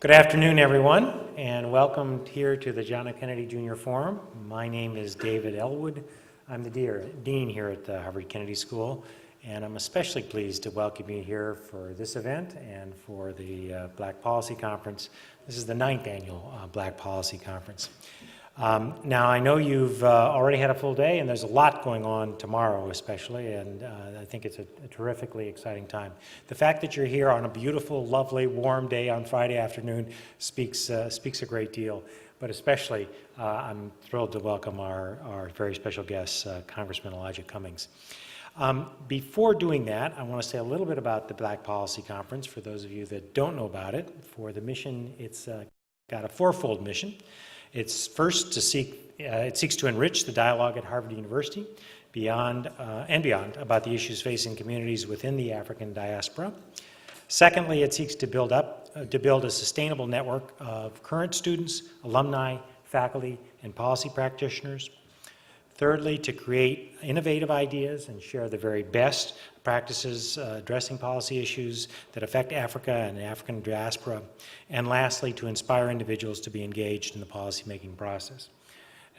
Good afternoon, everyone, and welcome here to the John F. Kennedy Jr. Forum. My name is David Elwood. I'm the dean here at the Harvard Kennedy School, and I'm especially pleased to welcome you here for this event and for the Black Policy Conference. This is the 9th annual Black Policy Conference. Now, I know you've already had a full day, and there's a lot going on tomorrow especially, and I think it's a terrifically exciting time. The fact that you're here on a beautiful, lovely, warm day on Friday afternoon speaks a great deal, but especially I'm thrilled to welcome our very special guest, Congressman Elijah Cummings. Before doing that, I want to say a little bit about the Black Policy Conference for those of you that don't know about it. For the mission, it's got a fourfold mission. It's first to it seeks to enrich the dialogue at Harvard University beyond about the issues facing communities within the African diaspora. Secondly, it seeks to build a sustainable network of current students, alumni, faculty, and policy practitioners. Thirdly, to create innovative ideas and share the very best practices addressing policy issues that affect Africa and the African diaspora. And lastly, to inspire individuals to be engaged in the policymaking process.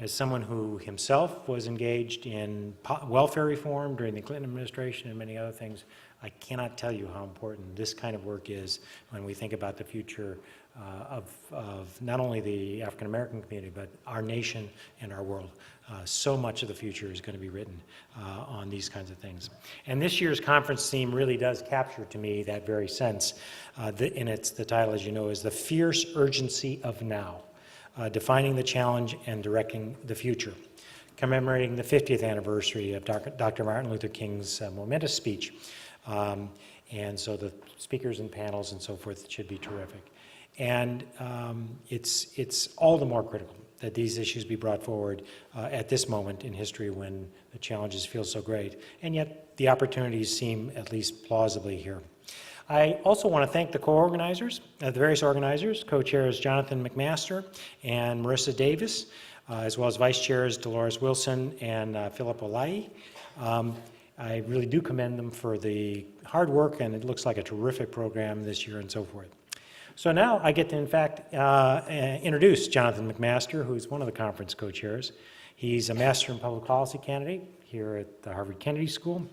As someone who himself was engaged in welfare reform during the Clinton administration and many other things, I cannot tell you how important this kind of work is when we think about the future of not only the African American community, but our nation and our world. So much of the future is going to be written on these kinds of things. And this year's conference theme really does capture to me that very sense. The title, as you know, is The Fierce Urgency of Now, Defining the Challenge and Directing the Future, commemorating the 50th anniversary of Dr. Martin Luther King's momentous speech. And so the speakers and panels and so forth should be terrific. And it's all the more critical that these issues be brought forward at this moment in history when the challenges feel so great, and yet the opportunities seem at least plausibly here. I also want to thank the co-organizers, the various organizers, co-chairs Jonathan McMaster and Marissa Davis, as well as vice chairs Dolores Wilson and Philip Olai. I really do commend them for the hard work, and it looks like a terrific program this year and so forth. So now I get to, in fact, introduce Jonathan McMaster, who's one of the conference co-chairs. He's a Master in Public Policy candidate here at the Harvard Kennedy School,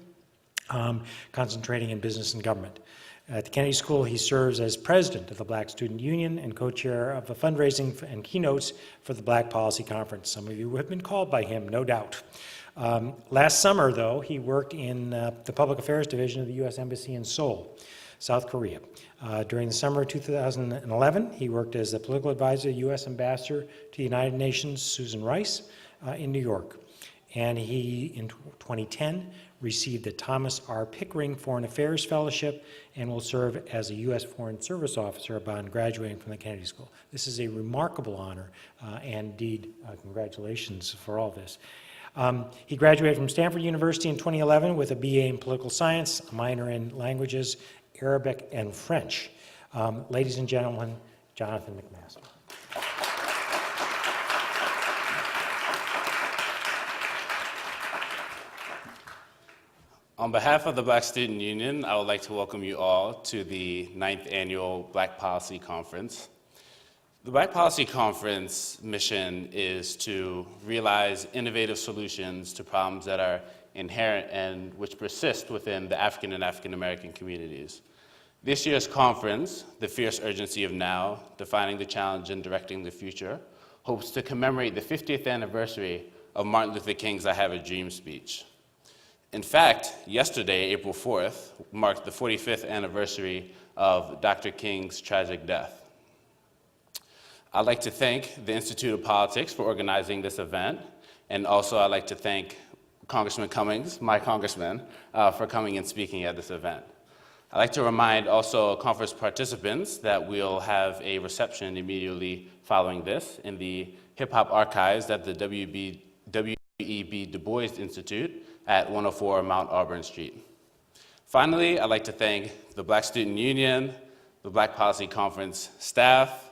concentrating in business and government. At the Kennedy School, he serves as president of the Black Student Union and co-chair of the fundraising and keynotes for the Black Policy Conference. Some of you have been called by him, no doubt. Last summer, though, he worked in the Public Affairs Division of the U.S. Embassy in Seoul, South Korea. During the summer of 2011, he worked as a political advisor to U.S. Ambassador to the United Nations, Susan Rice, in New York. And he, in 2010, received the Thomas R. Pickering Foreign Affairs Fellowship and will serve as a U.S. Foreign Service Officer upon graduating from the Kennedy School. This is a remarkable honor, and indeed, congratulations for all this. He graduated from Stanford University in 2011 with a BA in Political Science, a minor in Languages, Arabic, and French. Ladies and gentlemen, Jonathan McMaster. On behalf of the Black Student Union, I would like to welcome you all to the 9th Annual Black Policy Conference. The Black Policy Conference mission is to realize innovative solutions to problems that are inherent and which persist within the African and African American communities. This year's conference, The Fierce Urgency of Now, Defining the Challenge and Directing the Future, hopes to commemorate the 50th anniversary of Martin Luther King's I Have a Dream speech. In fact, yesterday, April 4th, marked the 45th anniversary of Dr. King's tragic death. I'd like to thank the Institute of Politics for organizing this event, and also I'd like to thank Congressman Cummings, my congressman, for coming and speaking at this event. I'd like to remind also conference participants that we'll have a reception immediately following this in the Hip Hop Archives at the W.E.B. Du Bois Institute at 104 Mount Auburn Street. Finally, I'd like to thank the Black Student Union, the Black Policy Conference staff.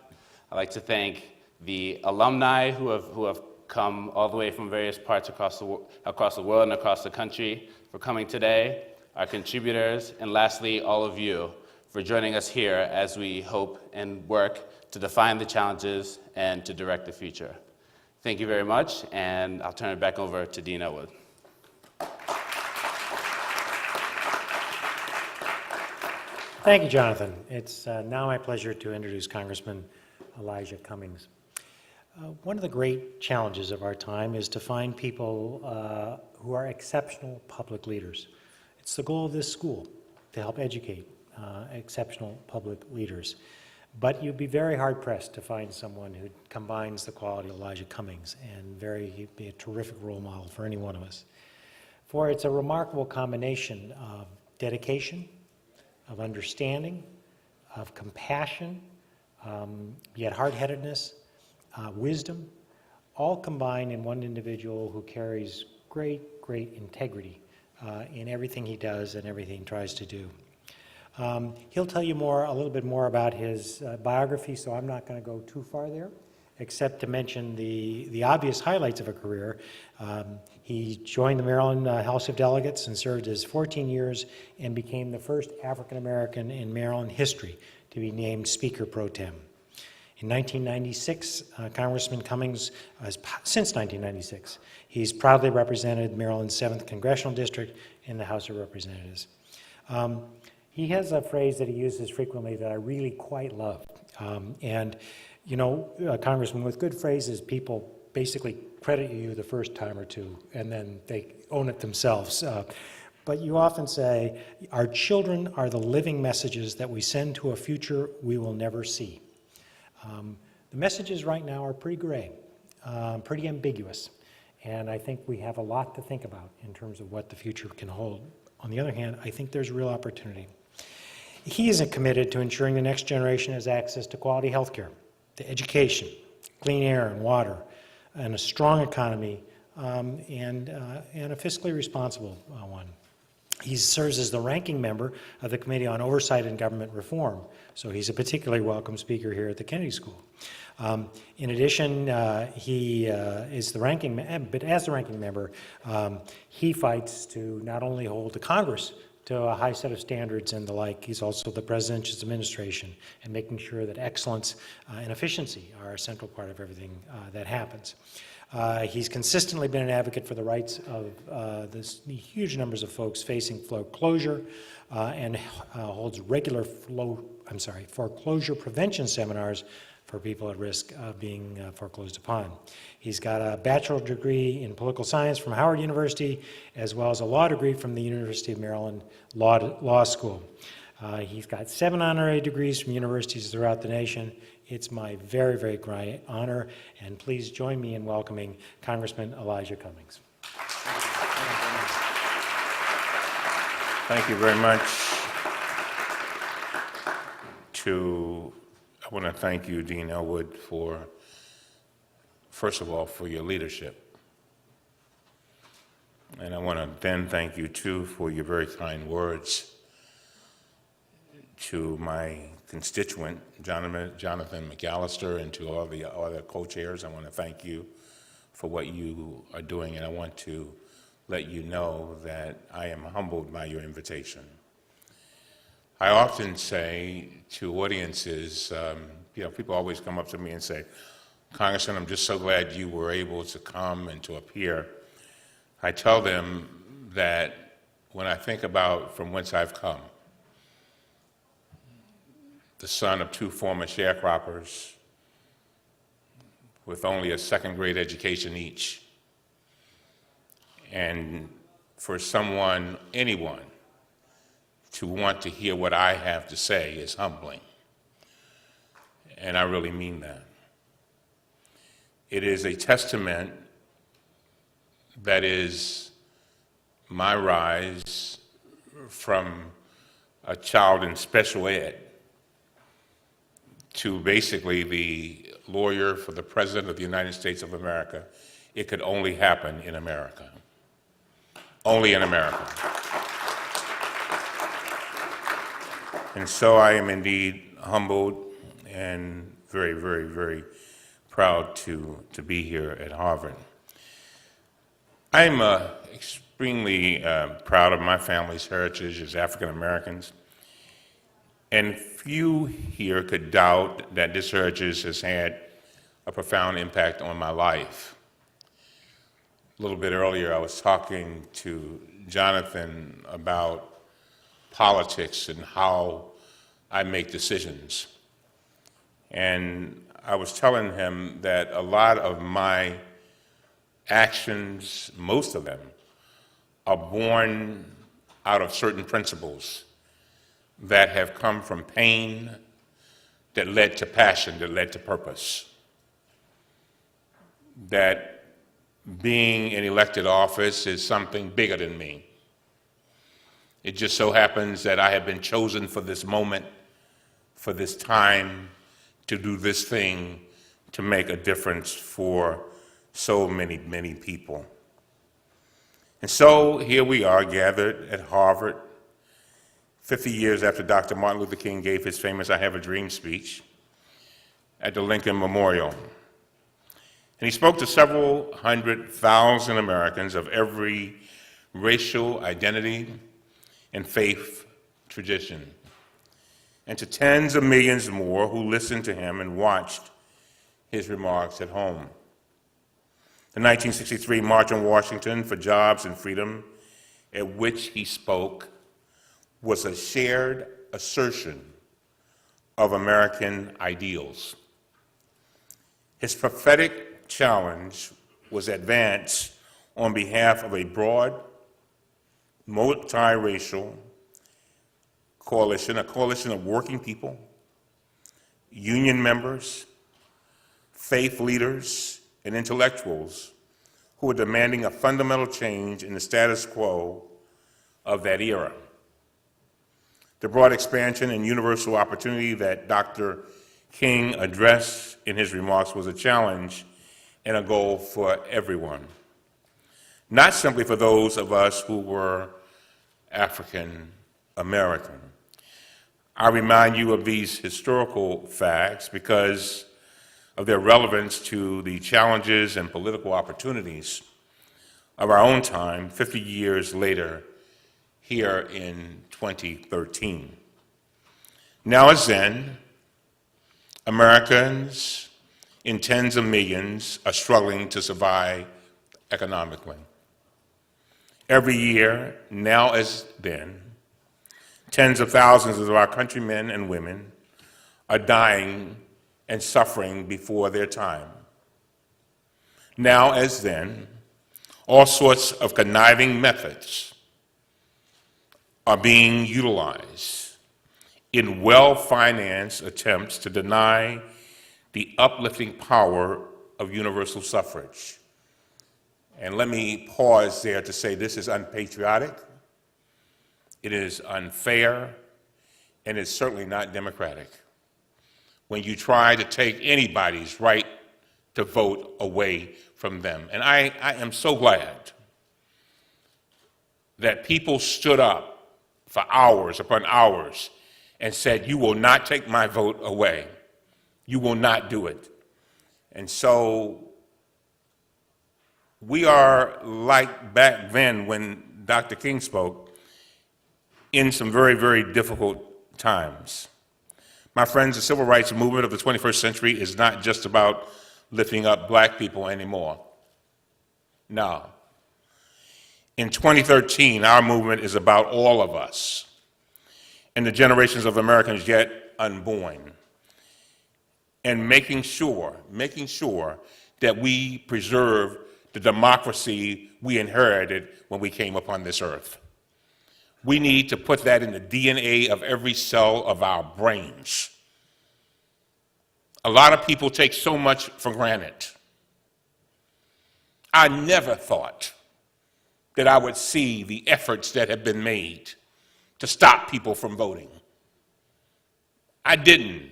I'd like to thank the alumni who have come all the way from various parts across the world and across the country for coming today, our contributors, and lastly, all of you for joining us here as we hope and work to define the challenges, and to direct the future. Thank you very much, and I'll turn it back over to Dean Elwood. Thank you, Jonathan. It's now my pleasure to introduce Congressman Elijah Cummings. One of the great challenges of our time is to find people who are exceptional public leaders. It's the goal of this school to help educate exceptional public leaders. But you'd be very hard-pressed to find someone who combines the quality of Elijah Cummings, and he'd be a terrific role model for any one of us. For it's a remarkable combination of dedication, of understanding, of compassion, yet hard-headedness, wisdom, all combined in one individual who carries great integrity in everything he does and everything he tries to do. He'll tell you a little bit more about his biography, so I'm not going to go too far there, except to mention the obvious highlights of a career. He joined the Maryland House of Delegates and served as 14 years and became the first African American in Maryland history to be named Speaker Pro Tem. In 1996, Congressman Cummings, since 1996, he's proudly represented Maryland's 7th Congressional District in the House of Representatives. He has a phrase that he uses frequently that I really quite love. Congressman, with good phrases, people basically credit you the first time or two, and then they own it themselves. But you often say, our children are the living messages that we send to a future we will never see. The messages right now are pretty gray, pretty ambiguous, and I think we have a lot to think about in terms of what the future can hold. On the other hand, I think there's real opportunity. He is committed to ensuring the next generation has access to quality health care, to education, clean air and water, and a strong economy, and a fiscally responsible one. He serves as the ranking member of the Committee on Oversight and Government Reform, so he's a particularly welcome speaker here at the Kennedy School. In addition, he is the ranking member, but as the ranking member, he fights to not only hold the Congress to a high set of standards and the like, he's also the president's administration and making sure that excellence and efficiency are a central part of everything that happens. He's consistently been an advocate for the rights of the huge numbers of folks facing foreclosure and holds regular foreclosure prevention seminars for people at risk of being foreclosed upon. He's got a bachelor's degree in political science from Howard University, as well as a law degree from the University of Maryland Law School. He's got 7 honorary degrees from universities throughout the nation. It's my very great honor, and please join me in welcoming Congressman Elijah Cummings. Thank you very much. I want to thank you, Dean Elwood, first of all, for your leadership. And I want to then thank you, too, for your very kind words to my constituent, Jonathan McAllister, and to all the other co-chairs. I want to thank you for what you are doing, and I want to let you know that I am humbled by your invitation. I often say to audiences, people always come up to me and say, Congressman, I'm just so glad you were able to come and to appear. I tell them that when I think about from whence I've come, the son of 2 former sharecroppers with only a 2nd grade education each, and for anyone, to want to hear what I have to say is humbling. And I really mean that. It is a testament that is my rise from a child in special ed to basically the lawyer for the President of the United States of America. It could only happen in America. Only in America. And so I am indeed humbled and very proud to be here at Harvard. I'm extremely proud of my family's heritage as African Americans. And few here could doubt that this heritage has had a profound impact on my life. A little bit earlier, I was talking to Jonathan about politics and how I make decisions. And I was telling him that a lot of my actions, most of them, are born out of certain principles that have come from pain, that led to passion, that led to purpose. That being in elected office is something bigger than me. It just so happens that I have been chosen for this moment, for this time, to do this thing, to make a difference for so many, many people. And so here we are gathered at Harvard, 50 years after Dr. Martin Luther King gave his famous I Have a Dream speech at the Lincoln Memorial. And he spoke to several 100,000 Americans of every racial identity and faith tradition, and to tens of millions more who listened to him and watched his remarks at home. The 1963 March on Washington for Jobs and Freedom, at which he spoke, was a shared assertion of American ideals. His prophetic challenge was advanced on behalf of a broad, multiracial coalition, a coalition of working people, union members, faith leaders, and intellectuals who were demanding a fundamental change in the status quo of that era. The broad expansion and universal opportunity that Dr. King addressed in his remarks was a challenge and a goal for everyone, not simply for those of us who were African American. I remind you of these historical facts because of their relevance to the challenges and political opportunities of our own time 50 years later here in 2013. Now as then, Americans in tens of millions are struggling to survive economically. Every year, now as then, tens of thousands of our countrymen and women are dying and suffering before their time. Now as then, all sorts of conniving methods are being utilized in well-financed attempts to deny the uplifting power of universal suffrage. And let me pause there to say this is unpatriotic, it is unfair, and it's certainly not democratic when you try to take anybody's right to vote away from them. And I am so glad that people stood up for hours upon hours and said, you will not take my vote away. You will not do it. And so we are like back then when Dr. King spoke, in some very, very difficult times. My friends, the civil rights movement of the 21st century is not just about lifting up black people anymore. No. In 2013, our movement is about all of us and the generations of Americans yet unborn, and making sure that we preserve the democracy we inherited when we came upon this earth. We need to put that in the DNA of every cell of our brains. A lot of people take so much for granted. I never thought that I would see the efforts that have been made to stop people from voting. I didn't.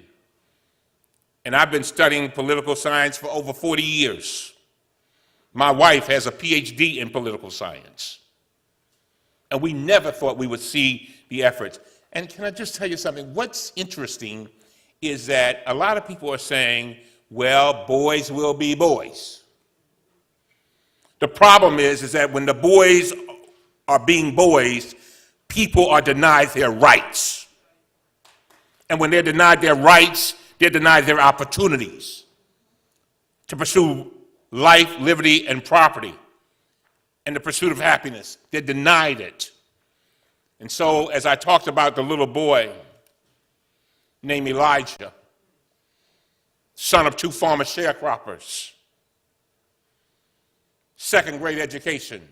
And I've been studying political science for over 40 years. My wife has a PhD in political science. And we never thought we would see the efforts. And can I just tell you something? What's interesting is that a lot of people are saying, well, boys will be boys. The problem is that when the boys are being boys, people are denied their rights. And when they're denied their rights, they're denied their opportunities to pursue life, liberty, and property, and the pursuit of happiness. They're denied it. And so, as I talked about the little boy named Elijah, son of 2 former sharecroppers, second-grade education,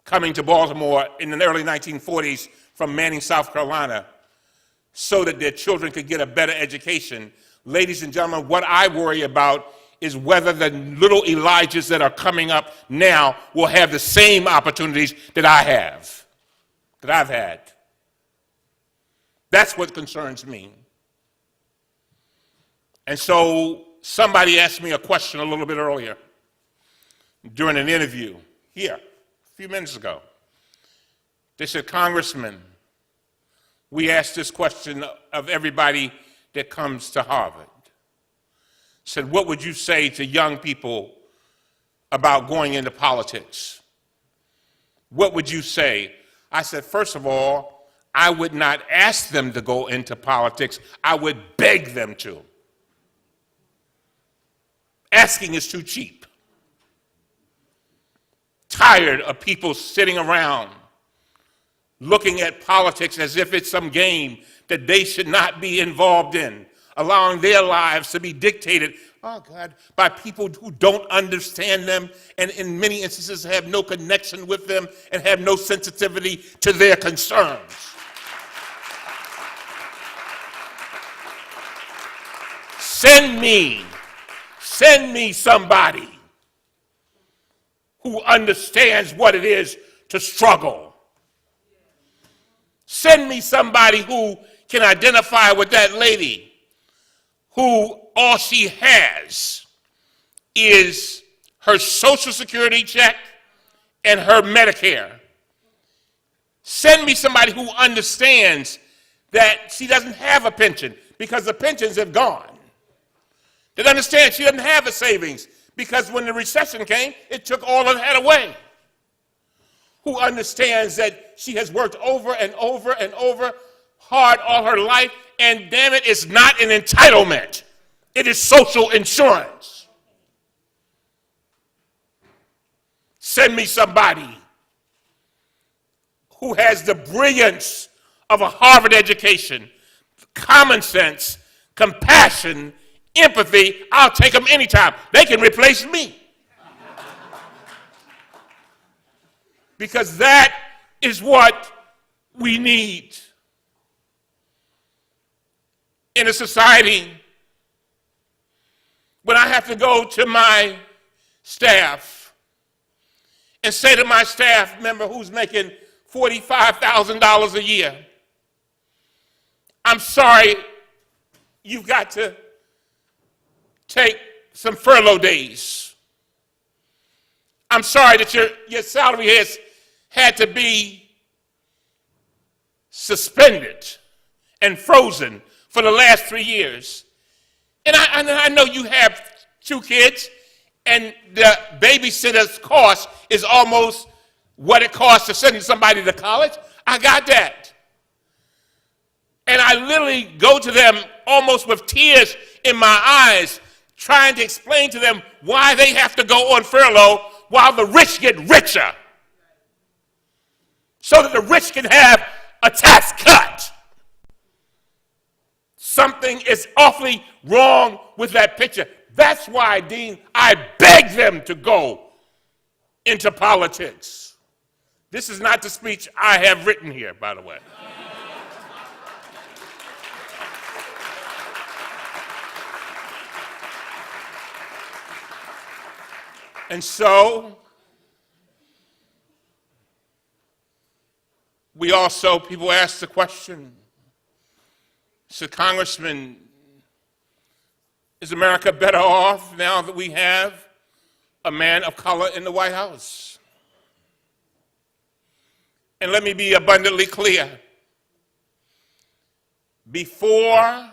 coming to Baltimore in the early 1940s from Manning, South Carolina, so that their children could get a better education. Ladies and gentlemen, what I worry about is whether the little Elijahs that are coming up now will have the same opportunities that I have, that I've had. That's what concerns me. And so somebody asked me a question a little bit earlier during an interview here a few minutes ago. They said, Congressman, we asked this question of everybody that comes to Harvard. Said, what would you say to young people about going into politics? What would you say? I said, first of all, I would not ask them to go into politics. I would beg them to. Asking is too cheap. Tired of people sitting around looking at politics as if it's some game that they should not be involved in, allowing their lives to be dictated, oh God, by people who don't understand them and in many instances have no connection with them and have no sensitivity to their concerns. Send me somebody who understands what it is to struggle. Send me somebody who can identify with that lady who all she has is her Social Security check and her Medicare. Send me somebody who understands that she doesn't have a pension because the pensions have gone. That understands she doesn't have a savings because when the recession came, it took all of that away. Who understands that she has worked over and over and over hard all her life, and damn it, it's not an entitlement. It is social insurance. Send me somebody who has the brilliance of a Harvard education, common sense, compassion, empathy. I'll take them anytime. They can replace me. Because that is what we need in a society. When I have to go to my staff and say to my staff member who's making $45,000 a year, I'm sorry, you've got to take some furlough days. I'm sorry that your salary has had to be suspended and frozen for the last 3 years. And I know you have 2 kids, and the babysitter's cost is almost what it costs to send somebody to college. I got that. And I literally go to them almost with tears in my eyes, trying to explain to them why they have to go on furlough while the rich get richer, so that the rich can have a tax cut. Something is awfully wrong with that picture. That's why, Dean, I beg them to go into politics. This is not the speech I have written here, by the way. And so, we also, people ask the question, so Congressman, is America better off now that we have a man of color in the White House? And let me be abundantly clear. Before,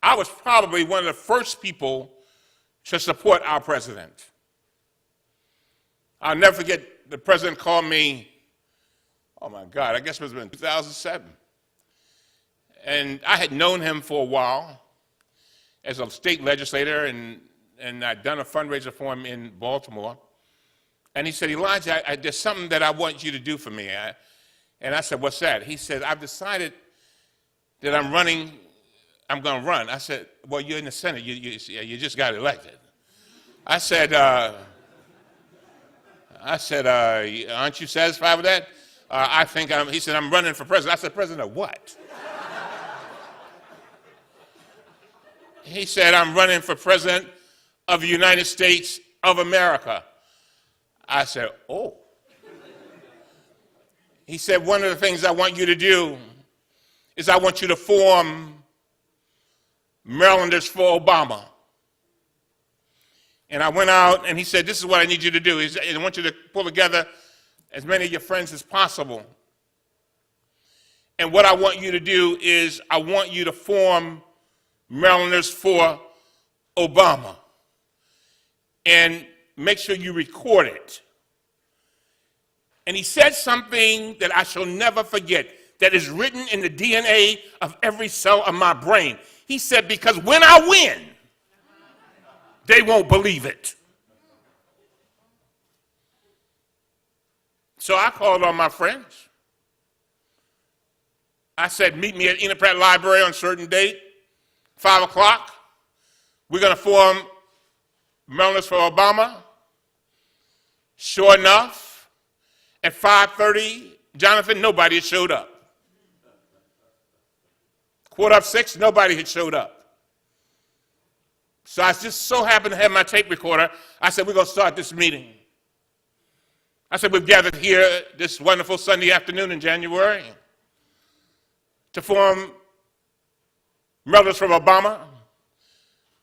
I was probably one of the first people to support our president. I'll never forget, the president called me, oh my God, I guess it was in 2007. And I had known him for a while as a state legislator, and I'd done a fundraiser for him in Baltimore. And he said, Elijah, there's something that I want you to do for me. And I said, what's that? He said, I've decided that I'm going to run. I said, well, you're in the Senate. You just got elected. I said, aren't you satisfied with that? He said, I'm running for president. I said, president of what? He said, I'm running for president of the United States of America. I said, oh. He said, one of the things I want you to do is I want you to form Marylanders for Obama. And I went out and he said, this is what I need you to do. I want you to pull together as many of your friends as possible. And what I want you to do is I want you to form Marylanders for Obama. And make sure you record it. And he said something that I shall never forget, that is written in the DNA of every cell of my brain. He said, because when I win, they won't believe it. So I called on my friends. I said, meet me at Enoch Pratt Library on a certain date, 5 o'clock. We're going to form Marylanders for Obama. Sure enough, at 5:30, Jonathan, nobody had showed up. 5:45, nobody had showed up. So I just so happened to have my tape recorder. I said, we're going to start this meeting. I said, we've gathered here this wonderful Sunday afternoon in January to form Marylanders for Obama.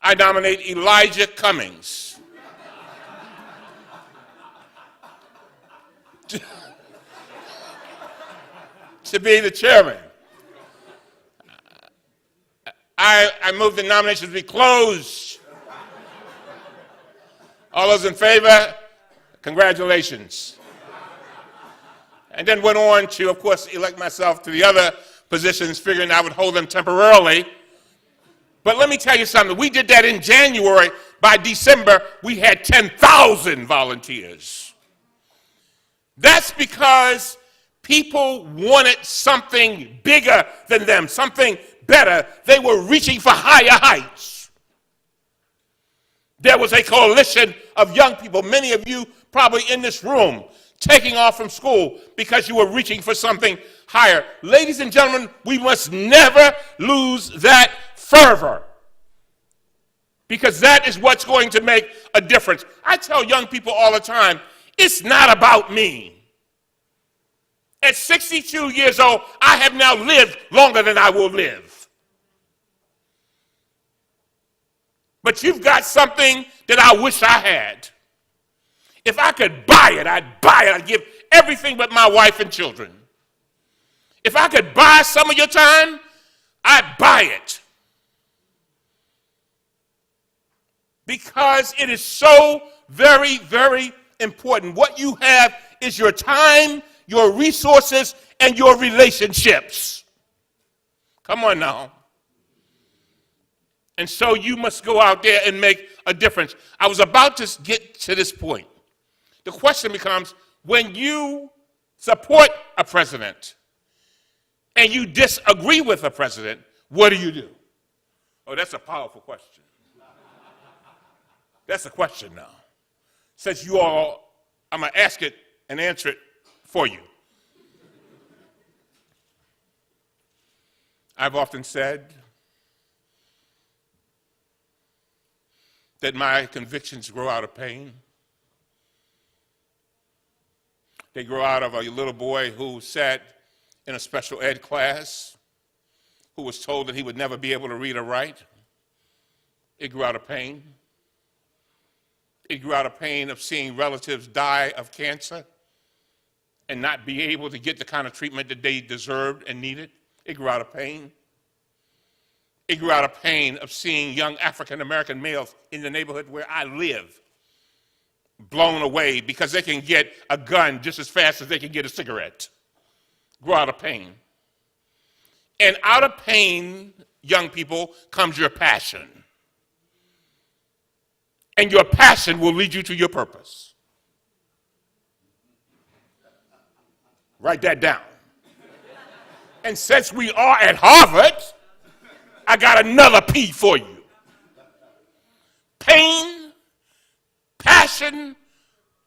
I nominate Elijah Cummings to be the chairman. I move the nominations be closed. All those in favor, congratulations. And then went on to, of course, elect myself to the other positions, figuring I would hold them temporarily. But let me tell you something. We did that in January. By December, we had 10,000 volunteers. That's because people wanted something bigger than them, something better. They were reaching for higher heights. There was a coalition of young people, many of you probably in this room, taking off from school because you were reaching for something higher. Ladies and gentlemen, we must never lose that fervor, because that is what's going to make a difference. I tell young people all the time, it's not about me. At 62 years old, I have now lived longer than I will live. But you've got something that I wish I had. If I could buy it, I'd buy it. I'd give everything but my wife and children. If I could buy some of your time, I'd buy it. Because it is so very, very important. What you have is your time, your resources, and your relationships. Come on now. And so you must go out there and make a difference. I was about to get to this point. The question becomes, when you support a president and you disagree with a president, what do you do? Oh, that's a powerful question. That's a question now. Since you all, I'm going to ask it and answer it for you. I've often said that my convictions grow out of pain. They grow out of a little boy who sat in a special ed class, who was told that he would never be able to read or write. It grew out of pain. It grew out of pain of seeing relatives die of cancer and not be able to get the kind of treatment that they deserved and needed. It grew out of pain. It grew out of pain of seeing young African-American males in the neighborhood where I live blown away because they can get a gun just as fast as they can get a cigarette. Grew out of pain. And out of pain, young people, comes your passion. And your passion will lead you to your purpose. Write that down. And since we are at Harvard, I got another P for you. Pain, passion,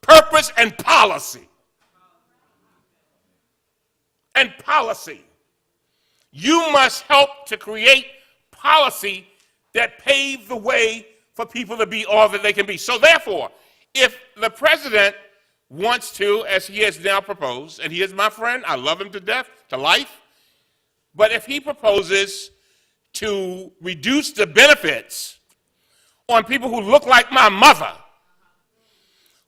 purpose, and policy. And policy. You must help to create policy that pave the way for people to be all that they can be. So therefore, if the president wants to, as he has now proposed, and he is my friend, I love him to death, to life, but if he proposes to reduce the benefits on people who look like my mother,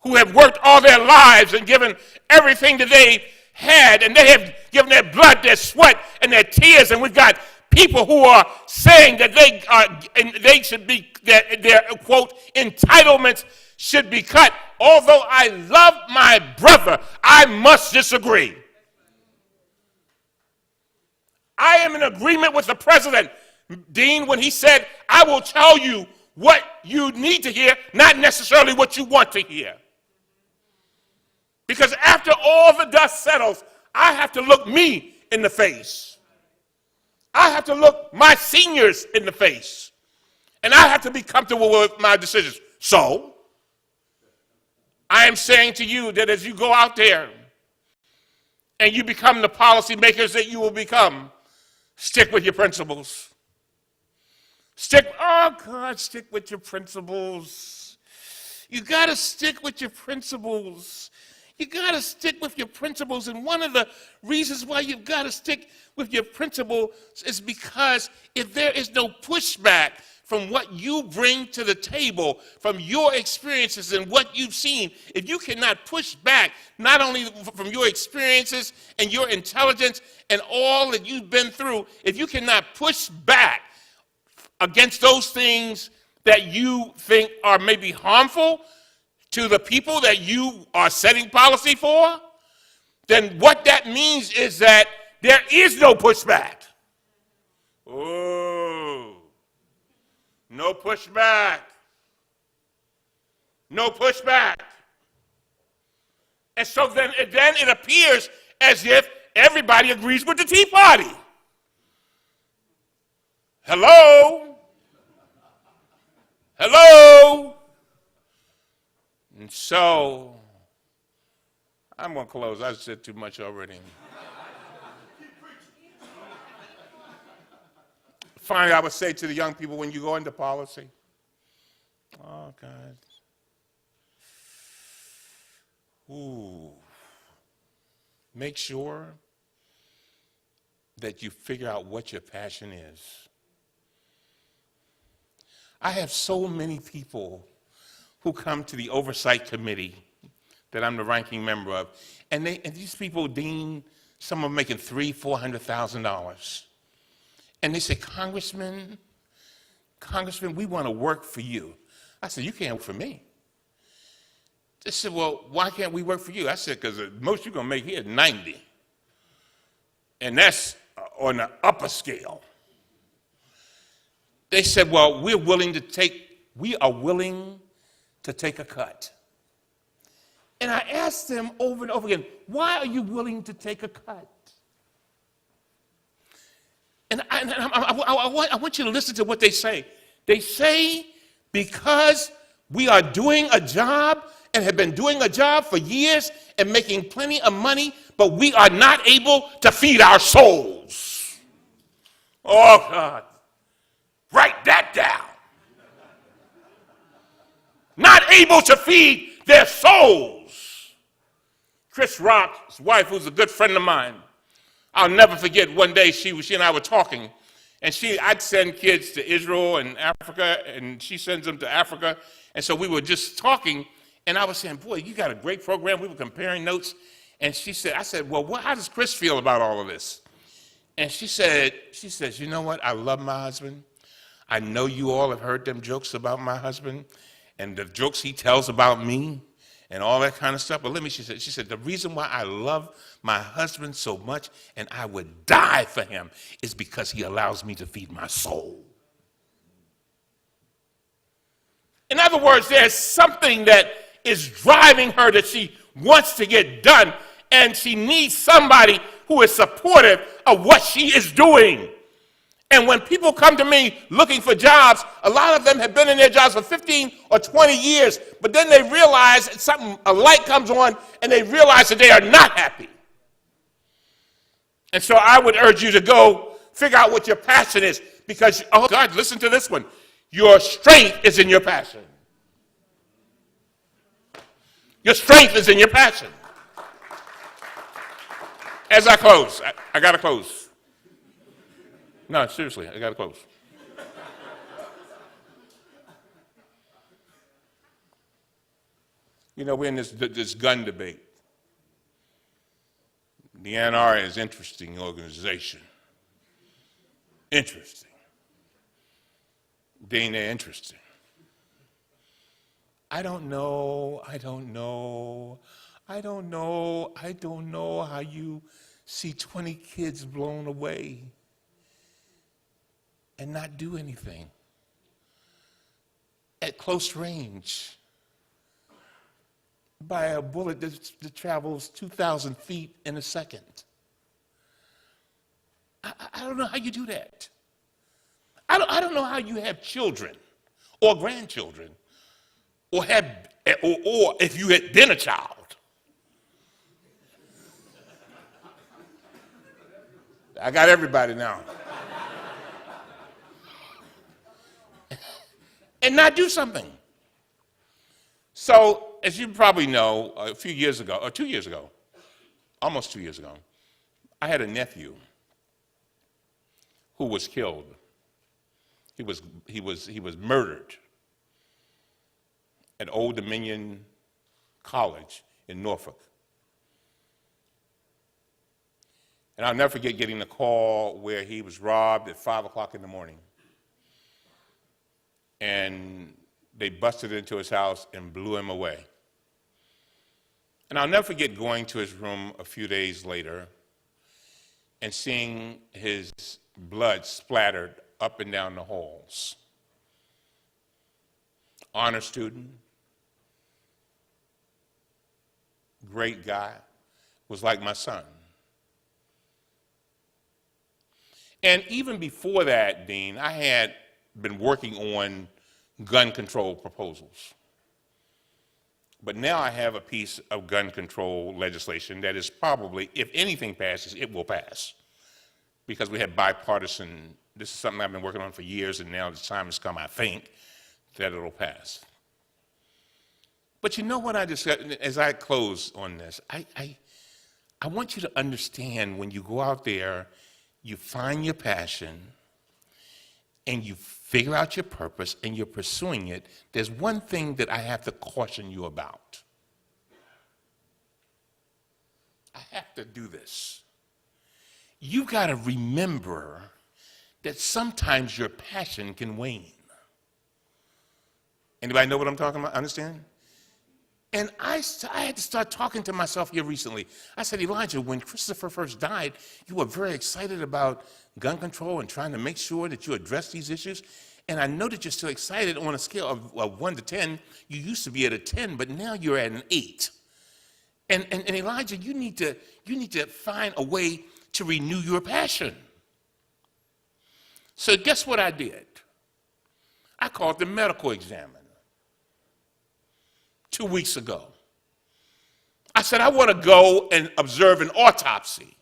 who have worked all their lives and given everything that they had, and they have given their blood, their sweat, and their tears, and we've got people who are saying that they should be, that their, quote, entitlements should be cut. Although I love my brother, I must disagree. I am in agreement with the president, Dean, when he said, I will tell you what you need to hear, not necessarily what you want to hear. Because after all the dust settles, I have to look me in the face. I have to look my seniors in the face. And I have to be comfortable with my decisions. So, I am saying to you that as you go out there and you become the policymakers that you will become, stick with your principles. Stick with your principles. You got to stick with your principles. You got to stick with your principles, and one of the reasons why you've got to stick with your principles is because if there is no pushback from what you bring to the table, from your experiences and what you've seen, if you cannot push back, not only from your experiences and your intelligence and all that you've been through, if you cannot push back against those things that you think are maybe harmful to the people that you are setting policy for, then what that means is that there is no pushback. Oh, no pushback. No pushback. And so then it appears as if everybody agrees with the Tea Party. Hello? Hello? And so, I'm going to close. I said too much already. Finally, I would say to the young people, when you go into policy, oh, God. Ooh. Make sure that you figure out what your passion is. I have so many people who come to the oversight committee that I'm the ranking member of, and these people, Dean, some are making $300,000, $400,000. And they say, Congressman, we want to work for you. I said, you can't work for me. They said, well, why can't we work for you? I said, because the most you're going to make here is 90. And that's on the upper scale. They said, well, we are willing to take a cut. And I asked them over and over again, why are you willing to take a cut? And I want you to listen to what they say. They say, because we are doing a job and have been doing a job for years and making plenty of money, but we are not able to feed our souls. Oh, God. Write that down. Not able to feed their souls. Chris Rock's wife, who's a good friend of mine, I'll never forget one day she and I were talking, and I'd send kids to Israel and Africa, and she sends them to Africa, and so we were just talking, and I was saying, boy, you got a great program. We were comparing notes, and I said, well, how does Chris feel about all of this? And she says, you know what? I love my husband. I know you all have heard them jokes about my husband and the jokes he tells about me and all that kind of stuff. But she said, the reason why I love my husband so much and I would die for him is because he allows me to feed my soul. In other words, there's something that is driving her that she wants to get done, and she needs somebody who is supportive of what she is doing. And when people come to me looking for jobs, a lot of them have been in their jobs for 15 or 20 years, but then they realize a light comes on, and they realize that they are not happy. And so I would urge you to go figure out what your passion is, because, oh God, listen to this one. Your strength is in your passion. Your strength is in your passion. As I close, I got to close. No, seriously, I got to close. You know, we're in this gun debate. The NRA is an interesting organization. Interesting. Dean, they're interesting. I don't know how you see 20 kids blown away and not do anything at close range by a bullet that travels 2,000 feet in a second. I don't know how you do that. I don't know how you have children or grandchildren or if you had been a child. I got everybody now. And not do something. So, as you probably know, a few years ago, or 2 years ago, almost 2 years ago, I had a nephew who was killed. He was murdered at Old Dominion College in Norfolk. And I'll never forget getting the call where he was robbed at 5 o'clock in the morning. And they busted into his house and blew him away. And I'll never forget going to his room a few days later and seeing his blood splattered up and down the halls. Honor student, great guy, was like my son. And even before that, Dean, I had been working on gun control proposals. But now I have a piece of gun control legislation that is probably, if anything passes, it will pass. Because we have bipartisan, this is something I've been working on for years, and now the time has come, I think, that it'll pass. But you know what I discussed, as I close on this, I want you to understand when you go out there, you find your passion, and you figure out your purpose, and you're pursuing it, there's one thing that I have to caution you about. I have to do this. You got to remember that sometimes your passion can wane. Anybody know what I'm talking about? Understand? And I had to start talking to myself here recently. I said, Elijah, when Christopher first died, you were very excited about gun control and trying to make sure that you address these issues. And I know that you're still excited on a scale of 1 to 10. You used to be at a 10, but now you're at an 8. And Elijah, you need to find a way to renew your passion. So guess what I did? I called the medical examiner 2 weeks ago. I said, I want to go and observe an autopsy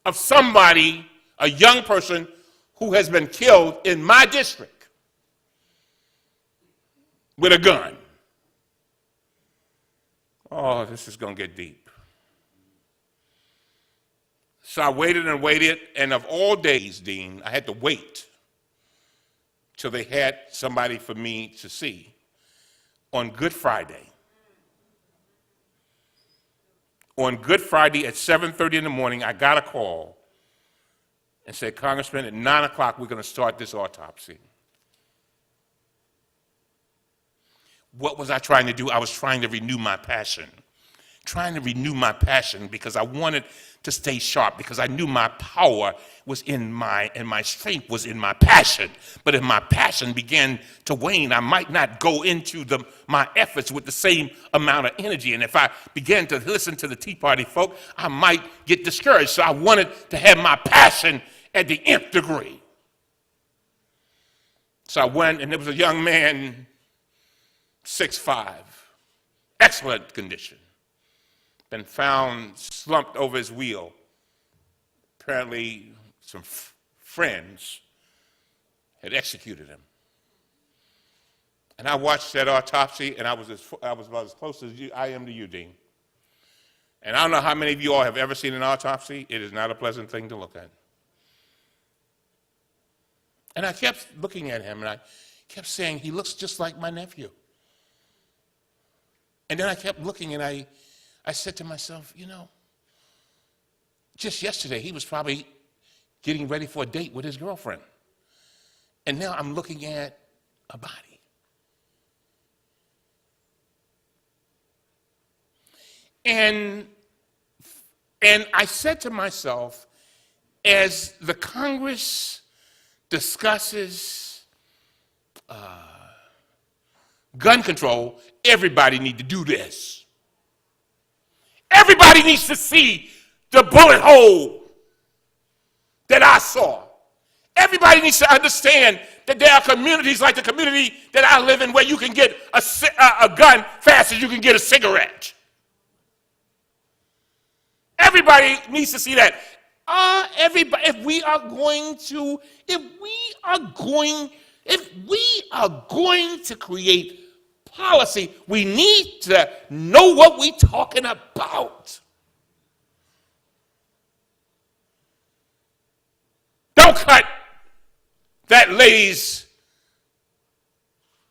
of somebody, a young person who has been killed in my district with a gun. Oh, this is going to get deep. So I waited and waited, and of all days, Dean, I had to wait till they had somebody for me to see. On Good Friday. On Good Friday at 7:30 in the morning, I got a call and said, Congressman, at 9 o'clock, we're going to start this autopsy. what was I trying to do? I was trying to renew my passion. Trying to renew my passion because I wanted to stay sharp, because I knew my power was and my strength was in my passion. But if my passion began to wane, I might not go into my efforts with the same amount of energy. And if I began to listen to the Tea Party folk, I might get discouraged. So I wanted to have my passion at the nth degree. So I went, and there was a young man, 6'5", excellent condition. Been found slumped over his wheel. Apparently, some friends had executed him. And I watched that autopsy, and I was about as close as I am to you, Dean. And I don't know how many of you all have ever seen an autopsy. It is not a pleasant thing to look at. And I kept looking at him, and I kept saying, he looks just like my nephew. And then I kept looking, and I said to myself, you know, just yesterday he was probably getting ready for a date with his girlfriend. And now I'm looking at a body. And I said to myself, as the Congress discusses gun control, everybody needs to do this. Everybody needs to see the bullet hole that I saw. Everybody needs to understand that there are communities like the community that I live in where you can get a gun fast as you can get a cigarette. Everybody needs to see that. If we are going to create policy, we need to know what we're talking about. Don't cut that lady's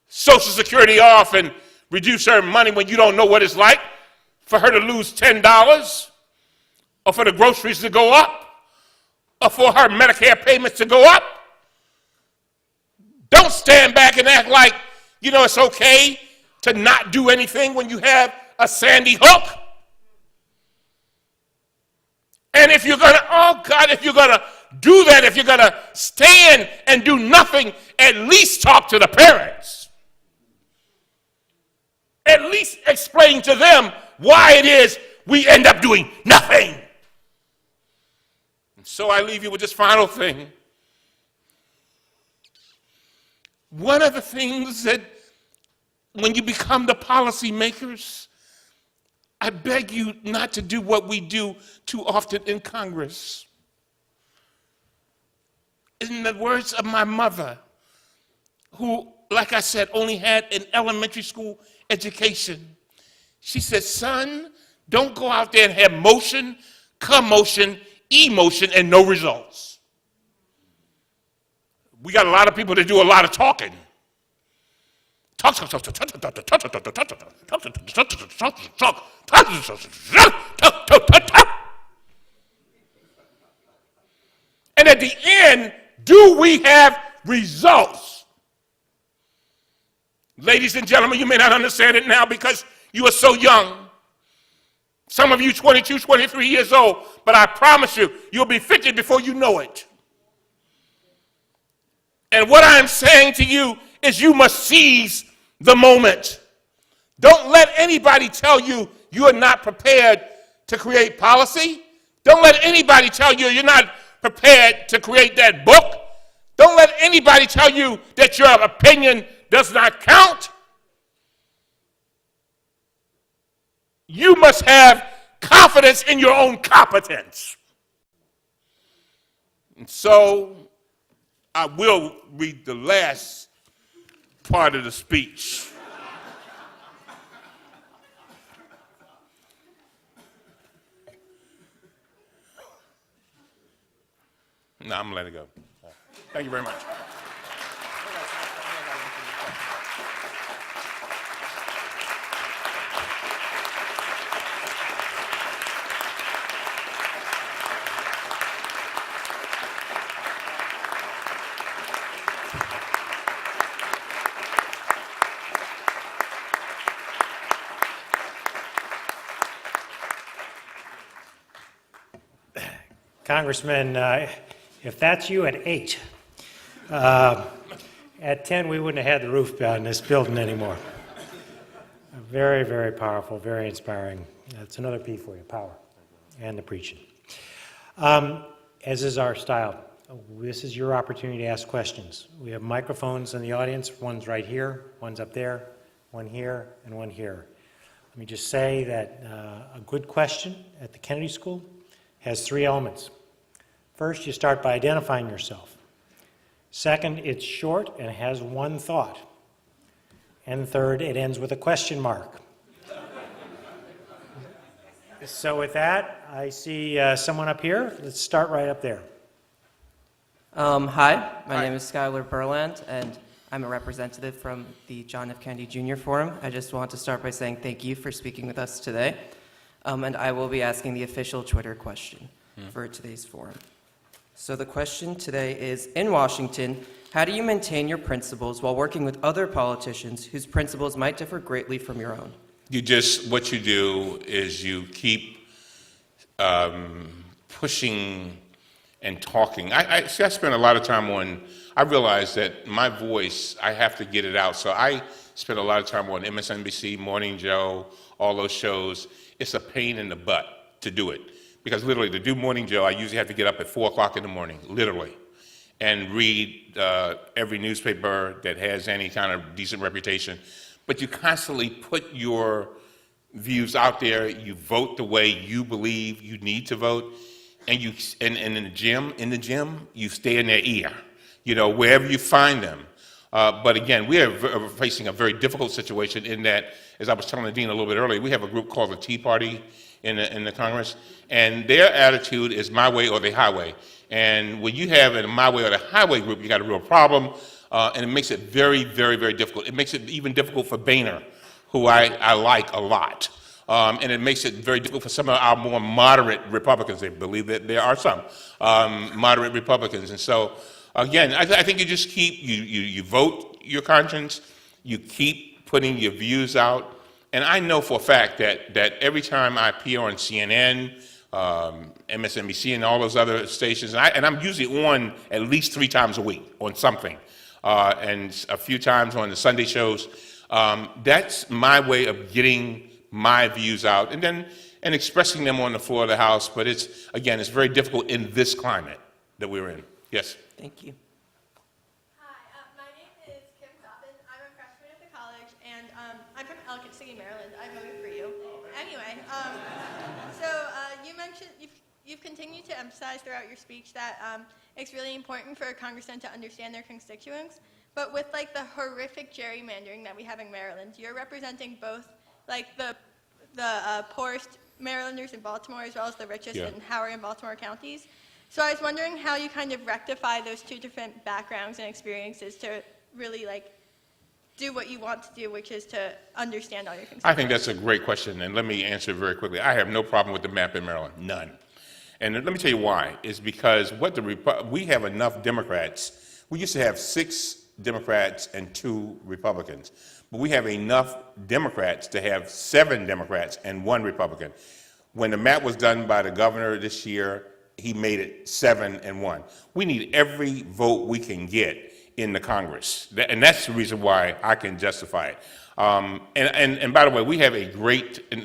Social Security off and reduce her money when you don't know what it's like for her to lose $10, or for the groceries to go up, or for her Medicare payments to go up. Don't stand back and act like, you know, it's okay to not do anything when you have a Sandy Hook. And if you're going to, if you're going to do that, if you're going to stand and do nothing, at least talk to the parents. At least explain to them why it is we end up doing nothing. And so I leave you with this final thing. One of the things that when you become the policymakers, I beg you not to do what we do too often in Congress. In the words of my mother, who, like I said, only had an elementary school education, she said, son, don't go out there and have motion, commotion, emotion, and no results. We got a lot of people that do a lot of talking. And at the end, do we have results? Ladies and gentlemen, you may not understand it now because you are so young. Some of you 22, 23 years old, but I promise you, you'll be 50 before you know it. And what I'm saying to you is you must seize the moment. Don't let anybody tell you you are not prepared to create policy. Don't let anybody tell you you're not prepared to create that book. Don't let anybody tell you that your opinion does not count. You must have confidence in your own competence. And so I will read the last part of the speech. No, I'm going to let it go. Thank you very much. Congressman, if that's you at 8, at 10 we wouldn't have had the roof in this building anymore. Very, very powerful, very inspiring. That's another P for you, power, and the preaching. As is our style, this is your opportunity to ask questions. We have microphones in the audience. One's right here, one's up there, one here, and one here. Let me just say that a good question at the Kennedy School has 3 elements. First, you start by identifying yourself. Second, it's short and has one thought. And third, it ends with a question mark. So with that, I see someone up here. Let's start right up there. Hi, my name is Skylar Burland, and I'm a representative from the John F. Kennedy Jr. Forum. I just want to start by saying thank you for speaking with us today. And I will be asking the official Twitter question for today's forum. So the question today is, in Washington, how do you maintain your principles while working with other politicians whose principles might differ greatly from your own? What you do is you keep pushing and talking. I spend a lot of time I realize that my voice, I have to get it out. So I spend a lot of time on MSNBC, Morning Joe, all those shows. It's a pain in the butt to do it. Because literally, to do Morning Joe, I usually have to get up at 4 o'clock in the morning, literally, and read every newspaper that has any kind of decent reputation. But you constantly put your views out there. You vote the way you believe you need to vote. And in the gym, you stay in their ear, wherever you find them. But again, we are facing a very difficult situation in that, as I was telling the dean a little bit earlier, we have a group called the Tea Party in the Congress, and their attitude is my way or the highway. And when you have a my way or the highway group, you got a real problem, and it makes it very, very, very difficult. It makes it even difficult for Boehner, who I like a lot. And it makes it very difficult for some of our more moderate Republicans. They believe that there are some moderate Republicans. And so, again, I think you just keep, you vote your conscience, you keep putting your views out. And I know for a fact that every time I appear on CNN, MSNBC, and all those other stations, and I'm usually on at least 3 times a week on something, and a few times on the Sunday shows, that's my way of getting my views out and expressing them on the floor of the House. But it's very difficult in this climate that we're in. Yes? Thank you. My name is Kim Coppin. I'm a freshman at the college, and I'm from Ellicott City, Maryland. I voted for you. Anyway, so you mentioned you've continued to emphasize throughout your speech that it's really important for a congressman to understand their constituents. But with like the horrific gerrymandering that we have in Maryland, you're representing both like the poorest Marylanders in Baltimore as well as the richest in Howard and Baltimore counties. So I was wondering how you kind of rectify those 2 different backgrounds and experiences to really like do what you want to do, which is to understand all your constituents. I think that's a great question, and let me answer it very quickly. I have no problem with the map in Maryland, none. And let me tell you why. It's because we have enough Democrats. We used to have 6 Democrats and 2 Republicans, but we have enough Democrats to have 7 Democrats and 1 Republican. When the map was done by the governor this year, he made it 7 and 1. We need every vote we can get in the Congress, and that's the reason why I can justify it. And by the way, we have and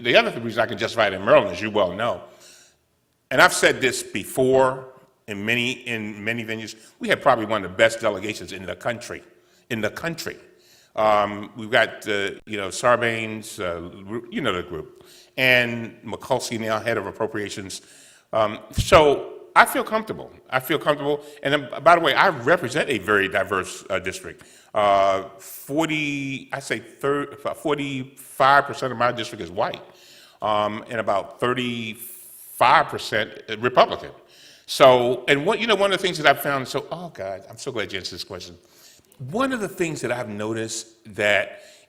the other reason I can justify it in Maryland, as you well know, and I've said this before in many venues, we have probably one of the best delegations in the country. We've got Sarbanes, the group, and McCulsey now head of appropriations. So I feel comfortable. And then, by the way, I represent a very diverse district. 45% of my district is white, and about 35% Republican. So, and one of the things that I've found, oh God, I'm so glad you answered this question. One of the things that I've noticed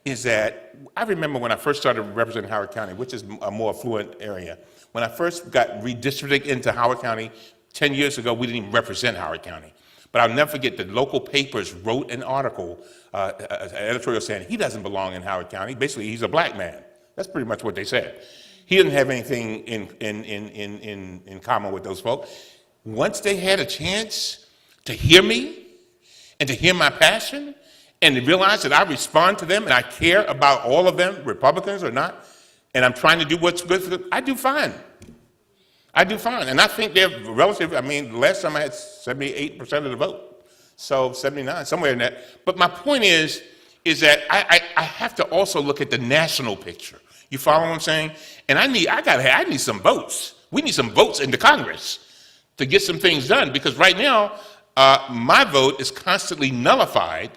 is that I remember when I first started representing Howard County, which is a more affluent area. When I first got redistricted into Howard County 10 years ago, we didn't even represent Howard County. But I'll never forget the local papers wrote an article, an editorial saying he doesn't belong in Howard County. Basically, he's a black man. That's pretty much what they said. He didn't have anything in common with those folks. once they had a chance to hear me and to hear my passion and to realize that I respond to them and I care about all of them, Republicans or not, and I'm trying to do what's good for them, I do fine. I do fine. And I think they're relative. I mean, the last time I had 78% of the vote. So 79, somewhere in that. But my point is that I have to also look at the national picture. You follow what I'm saying? And I need some votes. We need some votes in the Congress to get some things done, because right now, my vote is constantly nullified.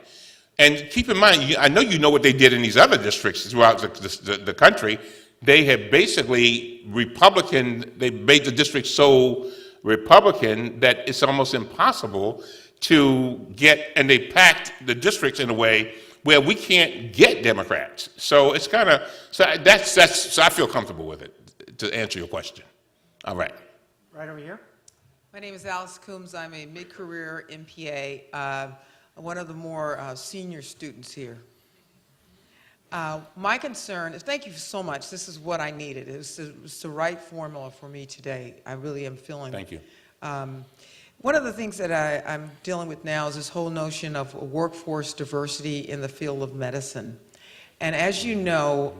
And keep in mind, I know you know what they did in these other districts throughout the country. They have basically they made the district so Republican that it's almost impossible to get, and they packed the districts in a way where we can't get Democrats. So it's kind of, so I feel comfortable with it, to answer your question. All right. Right over here. My name is Alice Coombs. I'm a mid-career MPA, one of the more senior students here. My concern is, thank you so much. This is what I needed. It was the right formula for me today. I really am feeling. Thank you. One of the things that I'm dealing with now is this whole notion of workforce diversity in the field of medicine. And as you know,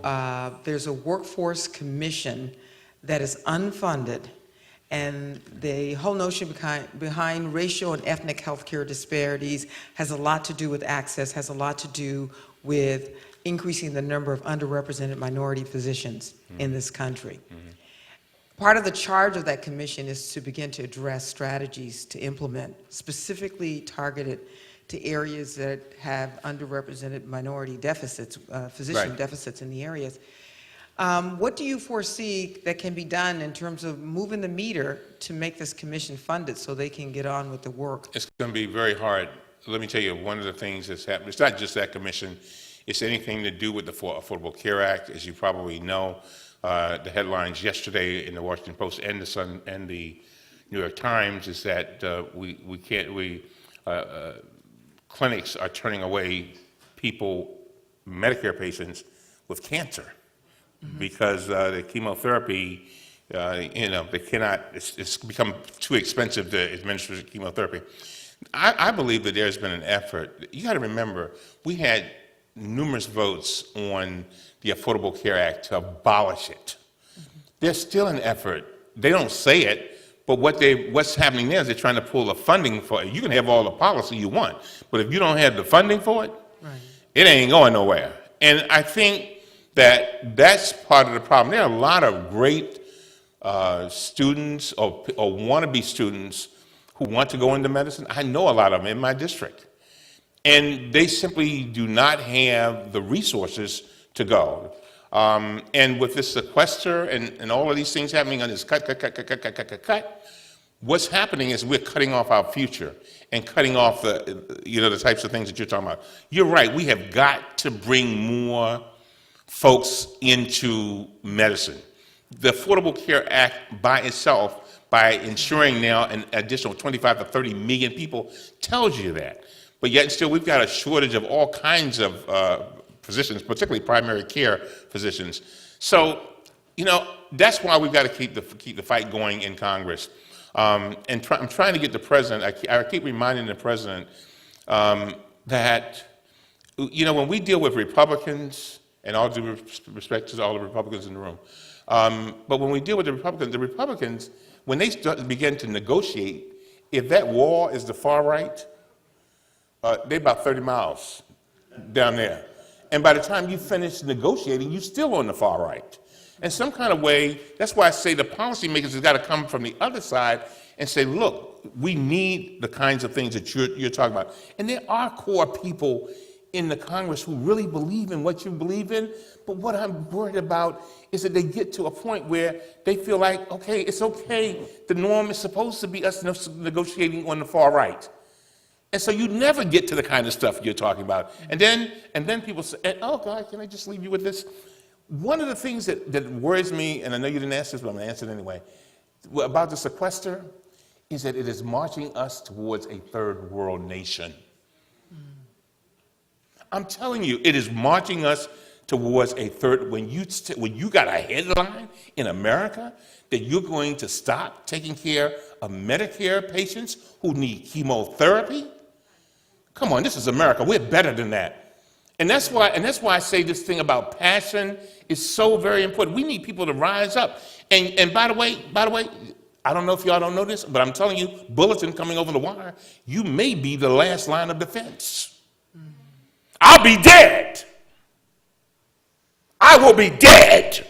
there's a workforce commission that is unfunded, and the whole notion behind racial and ethnic healthcare disparities has a lot to do with access, has a lot to do with increasing the number of underrepresented minority physicians in this country. Part of the charge of that commission is to begin to address strategies to implement, specifically targeted to areas that have underrepresented minority deficits, physician deficits in the areas. What do you foresee that can be done in terms of moving the meter to make this commission funded so they can get on with the work? It's going to be very hard. Let me tell you, one of the things that's happened, it's not just that commission, it's anything to do with the Affordable Care Act. As you probably know, the headlines yesterday in the Washington Post and the Sun and the New York Times is that clinics are turning away Medicare patients with cancer because the chemotherapy, they cannot, it's become too expensive to administer chemotherapy. I believe that there's been an effort. You got to remember, we had numerous votes on the Affordable Care Act to abolish it. There's still an effort. They don't say it, but what's happening there is they're trying to pull the funding for it. You can have all the policy you want, but if you don't have the funding for it, it ain't going nowhere. And I think that that's part of the problem. There are a lot of great students or wannabe students who want to go into medicine. I know a lot of them in my district. And they simply do not have the resources to go. And with this sequester and all of these things happening on this cut, what's happening is we're cutting off our future and cutting off the types of things that you're talking about. You're right, we have got to bring more folks into medicine. The Affordable Care Act by itself, by ensuring now an additional 25 to 30 million people, tells you that. But yet still, we've got a shortage of all kinds of physicians, particularly primary care physicians. So, that's why we've got to keep the fight going in Congress. I'm trying to get the president. I keep reminding the president that, when we deal with Republicans, and all due respect to all the Republicans in the room, but when we deal with the Republicans, when they begin to negotiate, if that wall is the far right, they're about 30 miles down there. And by the time you finish negotiating, you're still on the far right. In some kind of way, that's why I say the policymakers have got to come from the other side and say, look, we need the kinds of things that you're talking about. And there are core people in the Congress who really believe in what you believe in, but what I'm worried about is that they get to a point where they feel like, okay, it's okay, the norm is supposed to be us negotiating on the far right. And so you never get to the kind of stuff you're talking about. And then people say, oh God, can I just leave you with this? One of the things that worries me, and I know you didn't ask this, but I'm gonna answer it anyway, about the sequester, is that it is marching us towards a third world nation. I'm telling you, it is marching us towards a third, when you got a headline in America that you're going to stop taking care of Medicare patients who need chemotherapy? Come on, this is America. We're better than that. And that's why I say this thing about passion is so very important. We need people to rise up. And by the way, I don't know if y'all don't know this, but I'm telling you, bulletin coming over the wire, you may be the last line of defense. I'll be dead. I will be dead.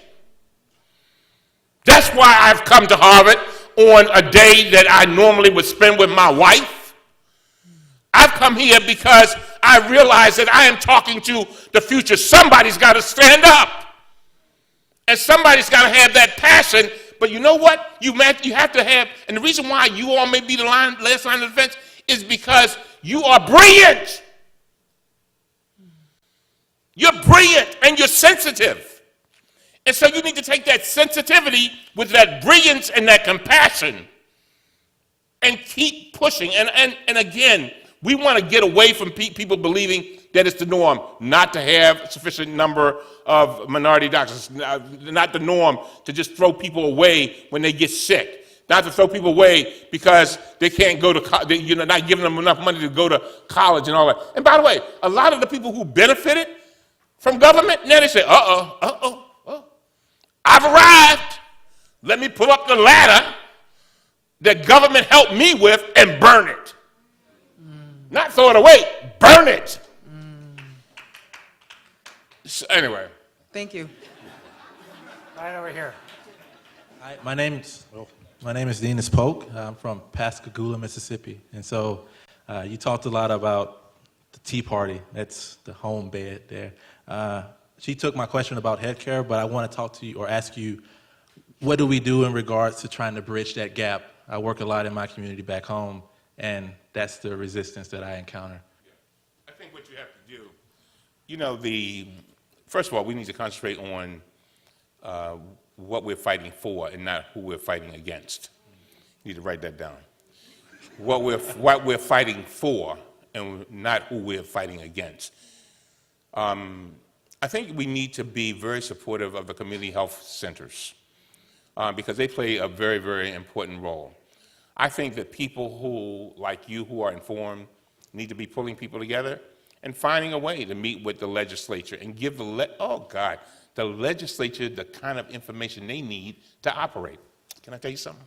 That's why I've come to Harvard on a day that I normally would spend with my wife. I've come here because I realize that I am talking to the future. Somebody's got to stand up. And somebody's got to have that passion. But you know what? You have to have, and the reason why you all may be the last line of defense is because you are brilliant. You're brilliant and you're sensitive. And so you need to take that sensitivity with that brilliance and that compassion and keep pushing. And again, we want to get away from people believing that it's the norm not to have a sufficient number of minority doctors, not the norm to just throw people away when they get sick, not to throw people away because they can't go to, you're not giving them enough money to go to college and all that. And by the way, a lot of the people who benefited from government, now they say, I've arrived. Let me pull up the ladder that government helped me with and burn it. Not throw it away, burn it. So anyway. Thank you. Right over here. Hi, my name is Denis Polk. I'm from Pascagoula, Mississippi. And so you talked a lot about the Tea Party. That's the home bed there. She took my question about healthcare, but I want to talk to you or ask you, what do we do in regards to trying to bridge that gap? I work a lot in my community back home, and that's the resistance that I encounter. I think what you have to do, first of all, we need to concentrate on what we're fighting for and not who we're fighting against. You need to write that down. What we're fighting for and not who we're fighting against. I think we need to be very supportive of the community health centers because they play a very, very important role. I think that people who, like you, who are informed, need to be pulling people together and finding a way to meet with the legislature and give the legislature the kind of information they need to operate. Can I tell you something?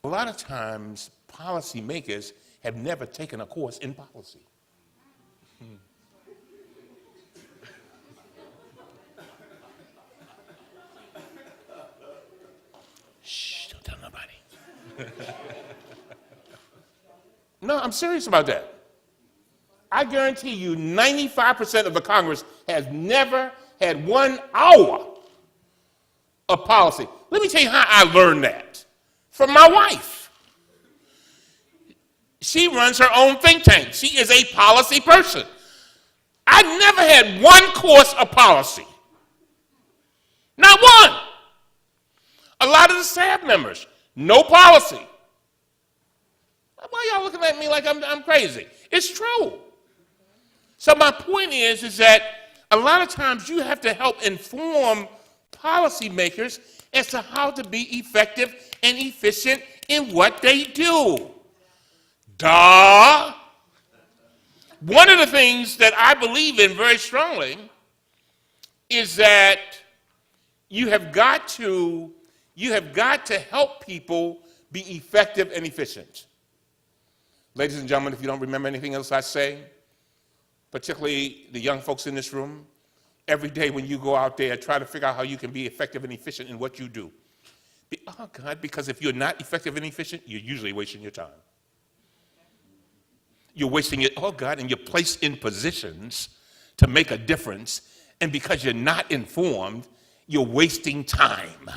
A lot of times, policymakers have never taken a course in policy. Shh, don't tell nobody. No, I'm serious about that. I guarantee you 95% of the Congress has never had 1 hour of policy. Let me tell you how I learned that. From my wife. She runs her own think tank. She is a policy person. I never had 1 course of policy. Not one. A lot of the staff members, no policy. Why y'all looking at me like I'm crazy? It's true. So my point is that a lot of times you have to help inform policymakers as to how to be effective and efficient in what they do. Duh. One of the things that I believe in very strongly is that you have got to help people be effective and efficient. Ladies and gentlemen, if you don't remember anything else I say, particularly the young folks in this room, every day when you go out there, try to figure out how you can be effective and efficient in what you do. Oh, God, because if you're not effective and efficient, you're usually wasting your time. You're wasting it, oh, God, and you're placed in positions to make a difference, and because you're not informed, you're wasting time.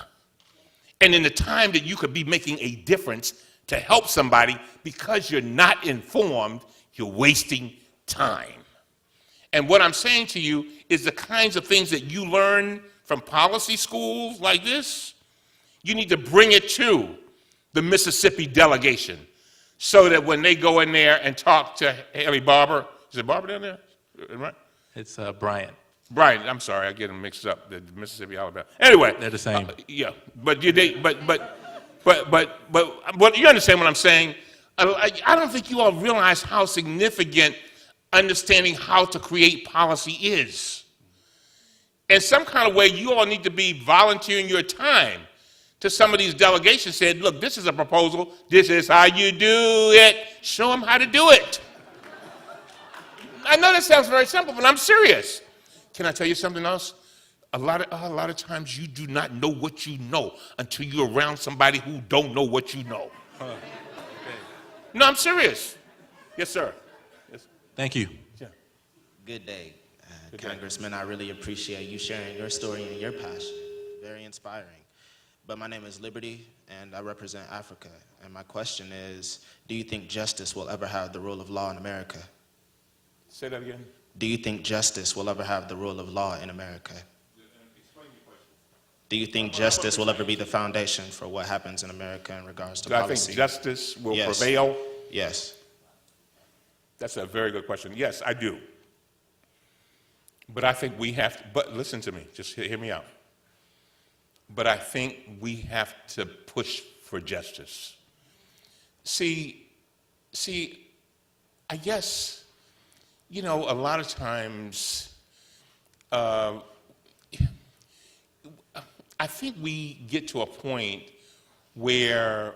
And in the time that you could be making a difference to help somebody, because you're not informed, you're wasting time. And what I'm saying to you is the kinds of things that you learn from policy schools like this, you need to bring it to the Mississippi delegation so that when they go in there and talk to Haley Barber, is it Barber down there? Right? It's Bryant. Right, I'm sorry, I get them mixed up, the Mississippi, Alabama. Anyway. They're the same. Yeah, but you, but you understand what I'm saying? I don't think you all realize how significant understanding how to create policy is. In some kind of way, you all need to be volunteering your time to some of these delegations saying, look, this is a proposal, this is how you do it, show them how to do it. I know that sounds very simple, but I'm serious. Can I tell you something else? A lot of times you do not know what you know until you're around somebody who don't know what you know. Okay. No, I'm serious. Yes, sir. Yes. Thank you. Yeah. Good day, Good day. Congressman. I really appreciate you sharing your story and your passion. Very inspiring. But my name is Liberty, and I represent Africa. And my question is, do you think justice will ever have the rule of law in America? Say that again. Do you think justice will ever have the rule of law in America? Do you think justice will ever be the foundation for what happens in America in regards to Do I policy? think justice will Yes. prevail? Yes. That's a very good question. Yes, I do. But I think we have to, but listen to me, just hear me out. But I think we have to push for justice. See, I guess, you know, a lot of times, I think we get to a point where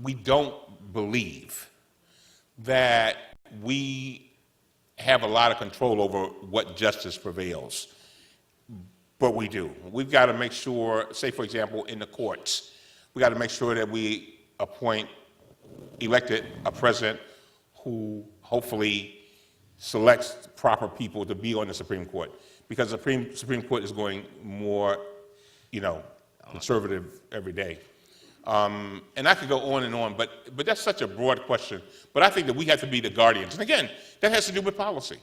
we don't believe that we have a lot of control over what justice prevails, but we do. We've got to make sure, say for example, in the courts, we got to make sure that we elected a president who hopefully selects proper people to be on the Supreme Court, because the Supreme Court is going more, you know, conservative every day. And I could go on and on, but that's such a broad question. But I think that we have to be the guardians. And again, that has to do with policy.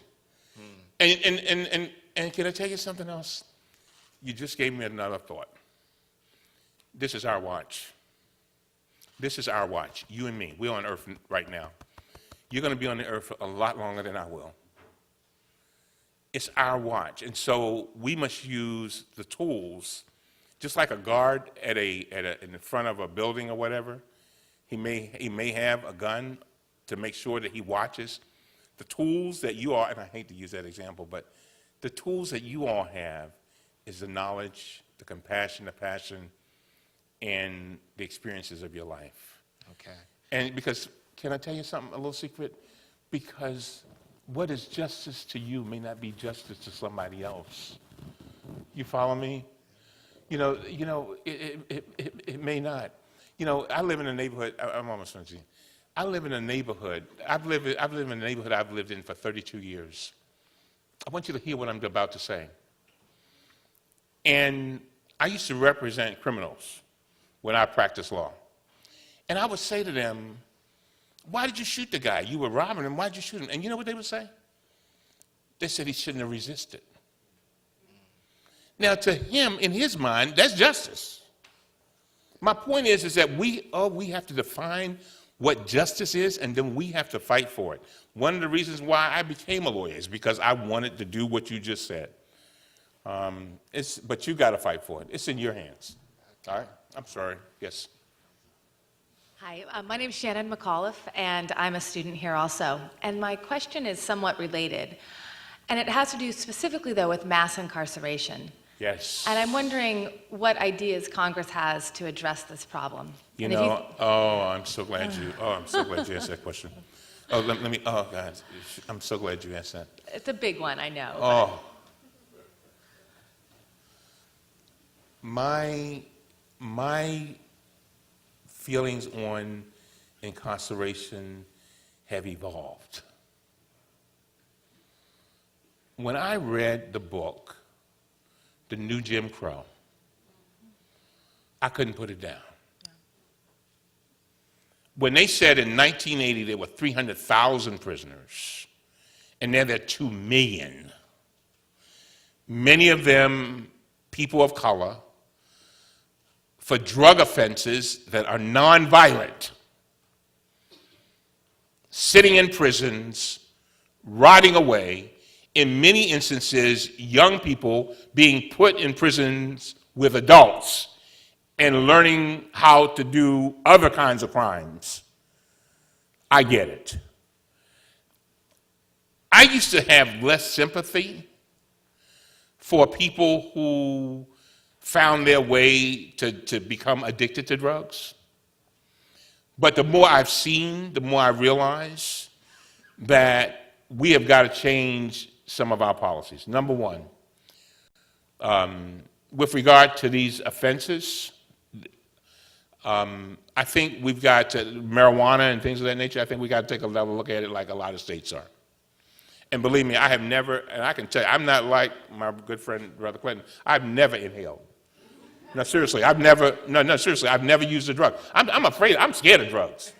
And can I tell you something else? You just gave me another thought. This is our watch. This is our watch, you and me. We're on Earth right now. You're going to be on the Earth for a lot longer than I will. It's our watch. And so we must use the tools. Just like a guard in the front of a building or whatever, he may have a gun to make sure that he watches. The tools that you all, and I hate to use that example, but the tools that you all have is the knowledge, the compassion, the passion, and the experiences of your life. Okay. And because, can I tell you something, a little secret? Because what is justice to you may not be justice to somebody else. You follow me? You know, it may not. You know, I live in a neighborhood. I'm almost finished. I live in a neighborhood. I've lived in a neighborhood I've lived in for 32 years. I want you to hear what I'm about to say. And I used to represent criminals when I practiced law. And I would say to them, "Why did you shoot the guy? You were robbing him. Why did you shoot him?" And you know what they would say? They said he shouldn't have resisted. Now, to him, in his mind, that's justice. My point is that we have to define what justice is, and then we have to fight for it. One of the reasons why I became a lawyer is because I wanted to do what you just said. But you got to fight for it. It's in your hands. All right? I'm sorry. Yes. Hi, my name is Shannon McAuliffe, and I'm a student here also. And my question is somewhat related, and it has to do specifically, though, with mass incarceration. Yes. And I'm wondering what ideas Congress has to address this problem. You And if know, I'm so glad you asked that question. Oh, let me, oh, God, I'm so glad you asked that. It's a big one, I know. Oh. My feelings on incarceration have evolved. When I read the book, The New Jim Crow, I couldn't put it down. When they said in 1980 there were 300,000 prisoners, and now there are 2 million, many of them people of color, for drug offenses that are nonviolent, sitting in prisons, rotting away, in many instances, young people being put in prisons with adults and learning how to do other kinds of crimes. I get it. I used to have less sympathy for people who found their way to become addicted to drugs. But the more I've seen, the more I realize that we have got to change some of our policies. Number one, with regard to these offenses, I think we've got to, marijuana and things of that nature, I think we got to take a level look at it like a lot of states are. And believe me, I have never, and I can tell you, I'm not like my good friend, Brother Clinton, I've never inhaled. No, seriously, I've never used a drug. I'm afraid, I'm scared of drugs.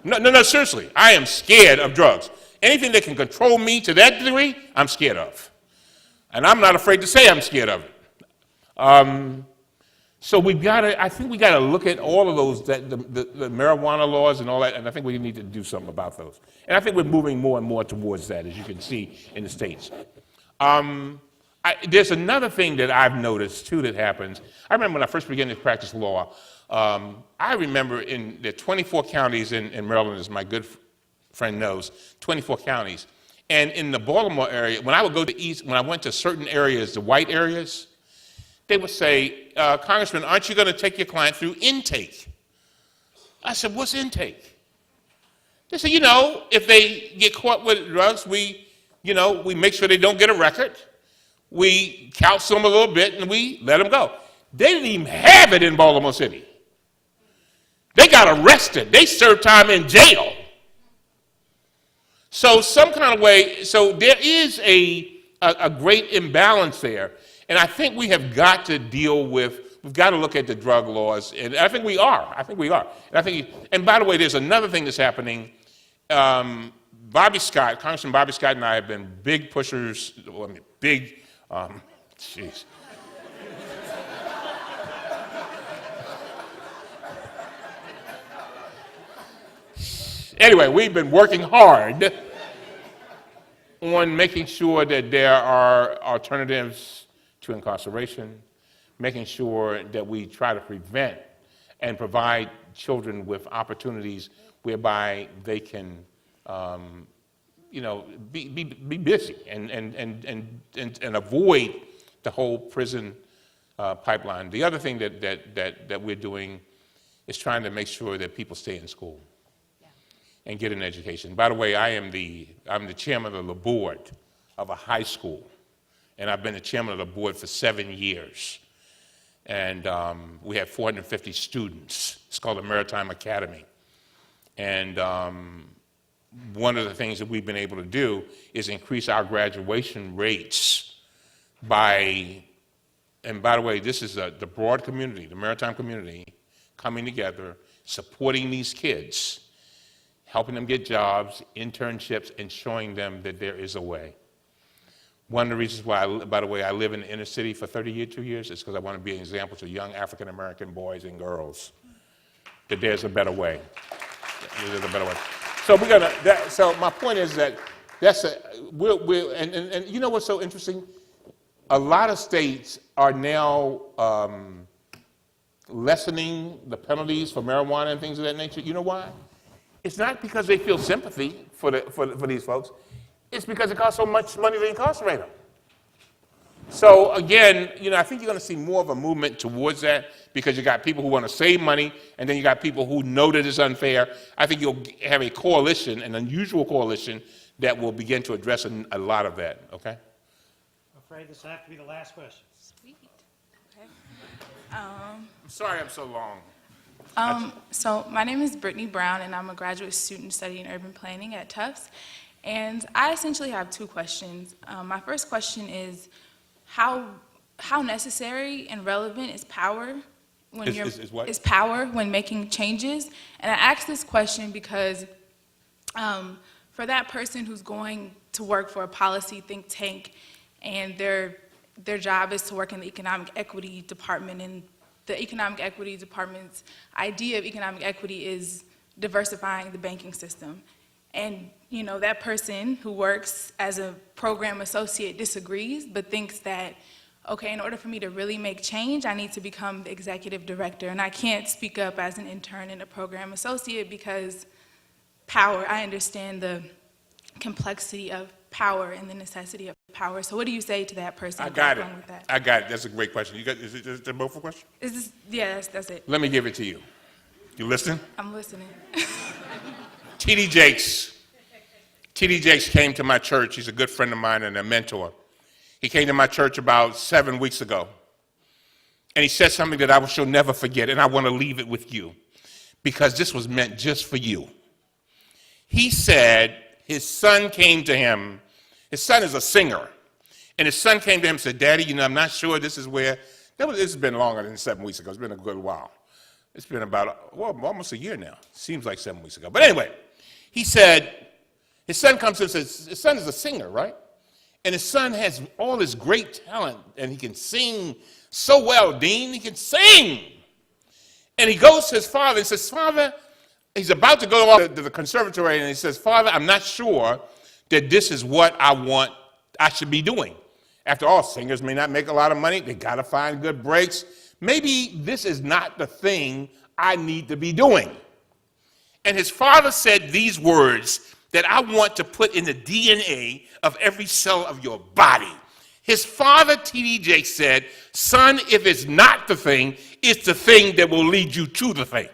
No, seriously, I am scared of drugs. Anything that can control me to that degree, I'm scared of. And I'm not afraid to say I'm scared of it. So I think we got to look at all of those, the marijuana laws and all that, and I think we need to do something about those. And I think we're moving more and more towards that, as you can see in the states. There's another thing that I've noticed, too, that happens. I remember when I first began to practice law, I remember in the 24 counties in Maryland, as my good friend knows, 24 counties. And in the Baltimore area, when I would go to East, when I went to certain areas, the white areas, they would say, Congressman, aren't you going to take your client through intake? I said, what's intake? They said, if they get caught with drugs, we make sure they don't get a record. We counsel them a little bit, and we let them go. They didn't even have it in Baltimore City. They got arrested. They served time in jail. So some kind of way, so there is a great imbalance there. And I think we have got to we've got to look at the drug laws, and I think we are. And by the way, there's another thing that's happening. Bobby Scott, Congressman Bobby Scott and I have been big pushers, jeez. Anyway, we've been working hard on making sure that there are alternatives to incarceration, making sure that we try to prevent and provide children with opportunities whereby they can, be busy and avoid the whole prison pipeline. The other thing that we're doing is trying to make sure that people stay in school and get an education. By the way, I'm the chairman of the board of a high school, and I've been the chairman of the board for 7 years. And we have 450 students. It's called the Maritime Academy. And one of the things that we've been able to do is increase our graduation rates by, and by the way, this is the broad community, the maritime community, coming together, supporting these kids, helping them get jobs, internships, and showing them that there is a way. One of the reasons why, by the way, I live in the inner city for 2 years is because I want to be an example to young African-American boys and girls that there's a better way. There's a better way. So so my point is that and you know what's so interesting? A lot of states are now lessening the penalties for marijuana and things of that nature. You know why? It's not because they feel sympathy for these folks. It's because it costs so much money to incarcerate them. So again, I think you're going to see more of a movement towards that because you got people who want to save money, and then you got people who know that it's unfair. I think you'll have a coalition, an unusual coalition, that will begin to address a lot of that. Okay? I'm afraid this will have to be the last question. Sweet. Okay. I'm sorry I'm so long. So my name is Brittany Brown, and I'm a graduate student studying urban planning at Tufts. And I essentially have two questions. My first question is, how necessary and relevant is power when is power when making changes? And I ask this question because for that person who's going to work for a policy think tank, and their job is to work in the economic equity department, and the economic equity department's idea of economic equity is diversifying the banking system. And that person who works as a program associate disagrees, but thinks that, okay, in order for me to really make change, I need to become the executive director, and I can't speak up as an intern and a program associate because power, I understand the complexity of power and the necessity of power. So what do you say to that person? I got it. grappling with that? I got it. That's a great question. Is there both a question? Yeah, that's it. Let me give it to you. You listening? I'm listening. T.D. Jakes. T.D. Jakes came to my church. He's a good friend of mine and a mentor. He came to my church about 7 weeks ago. And he said something that I shall never forget, and I want to leave it with you because this was meant just for you. He said his son came to him. His son is a singer. And his son came to him and said, Daddy, I'm not sure this is where, this has been longer than 7 weeks ago. It's been a good while. It's been about, almost a year now. Seems like 7 weeks ago. But anyway, he said, his son comes to him and says, his son is a singer, right? And his son has all this great talent, and he can sing so well, Dean. He can sing. And he goes to his father and says, Father, he's about to go off to the conservatory, and he says, Father, I'm not sure that this is what I should be doing. After all, singers may not make a lot of money. They got to find good breaks. Maybe this is not the thing I need to be doing. And his father said these words that I want to put in the DNA of every cell of your body. His father, T.D. Jakes, said, son, if it's not the thing, it's the thing that will lead you to the thing.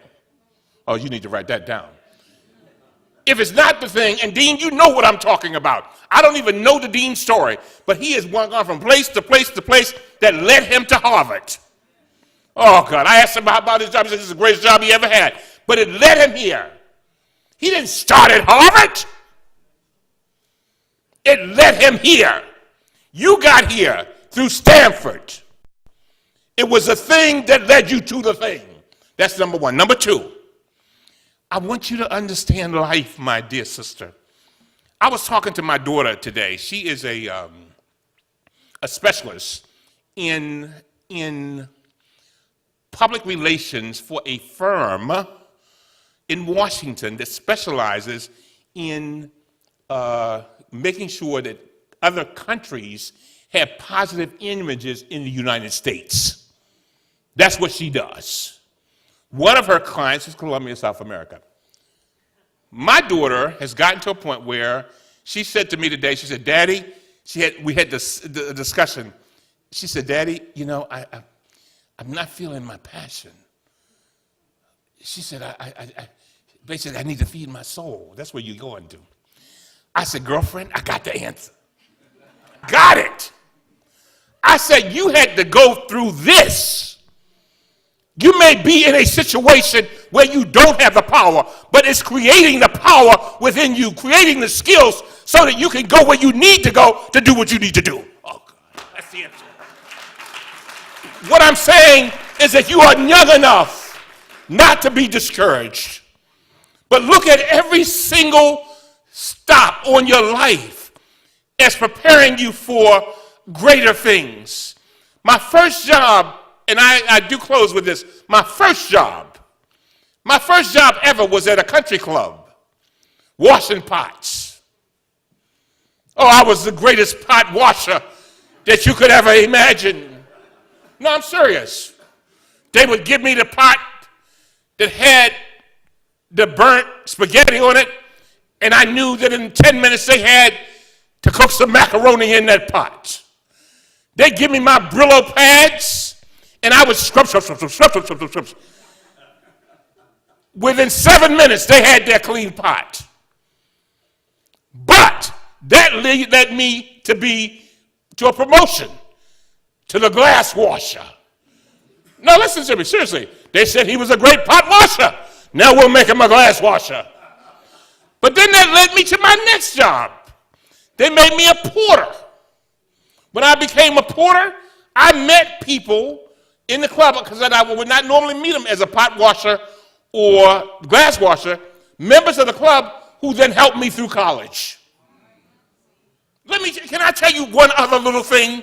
Oh, you need to write that down. If it's not the thing, and Dean, you know what I'm talking about. I don't even know the Dean story, but he has gone from place to place to place that led him to Harvard. Oh, God, I asked him about his job. He said, this is the greatest job he ever had. But it led him here. He didn't start at Harvard. It led him here. You got here through Stanford. It was a thing that led you to the thing. That's number one. Number two, I want you to understand life, my dear sister. I was talking to my daughter today. She is a specialist in public relations for a firm in Washington that specializes in making sure that other countries have positive images in the United States. That's what she does. One of her clients is Colombia, South America. My daughter has gotten to a point where she said to me today, she said, Daddy, we had this discussion. She said, Daddy, I'm not feeling my passion. She said, basically, I need to feed my soul. That's where you're going to. I said, girlfriend, I got the answer. Got it. I said, you had to go through this. You may be in a situation where you don't have the power, but it's creating the power within you, creating the skills so that you can go where you need to go to do what you need to do. Oh, God, that's the answer. What I'm saying is that you are young enough not to be discouraged, but look at every single stop on your life as preparing you for greater things. My first job, and I do close with this, my first job ever was at a country club, washing pots. Oh, I was the greatest pot washer that you could ever imagine. No, I'm serious. They would give me the pot that had the burnt spaghetti on it, and I knew that in 10 minutes they had to cook some macaroni in that pot. They'd give me my Brillo pads, and I would scrub. Within 7 minutes, they had their clean pot. But that led me to a promotion, to the glass washer. Now listen to me, seriously. They said he was a great pot washer. Now we'll make him a glass washer. But then that led me to my next job. They made me a porter. When I became a porter, I met people in the club, because I would not normally meet them as a pot washer or glass washer, members of the club who then helped me through college. Can I tell you one other little thing?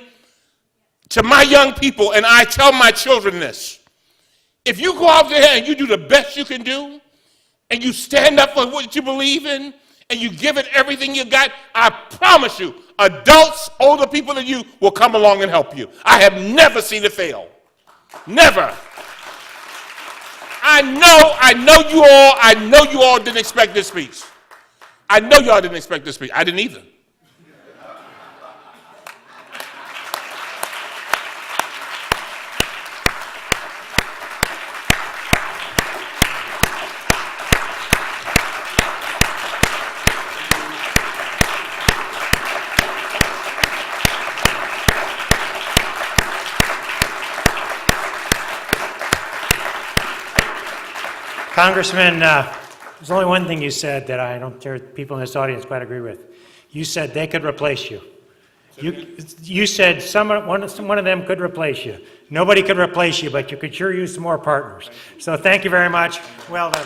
To my young people, and I tell my children this: if you go out there and you do the best you can do, and you stand up for what you believe in, and you give it everything you got, I promise you, adults, older people than you will come along and help you. I have never seen it fail. Never. I know you all didn't expect this speech. I know y'all didn't expect this speech. I didn't either. Congressman, there's only one thing you said that I don't care people in this audience quite agree with. You said they could replace you. You said one of them could replace you. Nobody could replace you, but you could sure use some more partners. So thank you very much. Well done.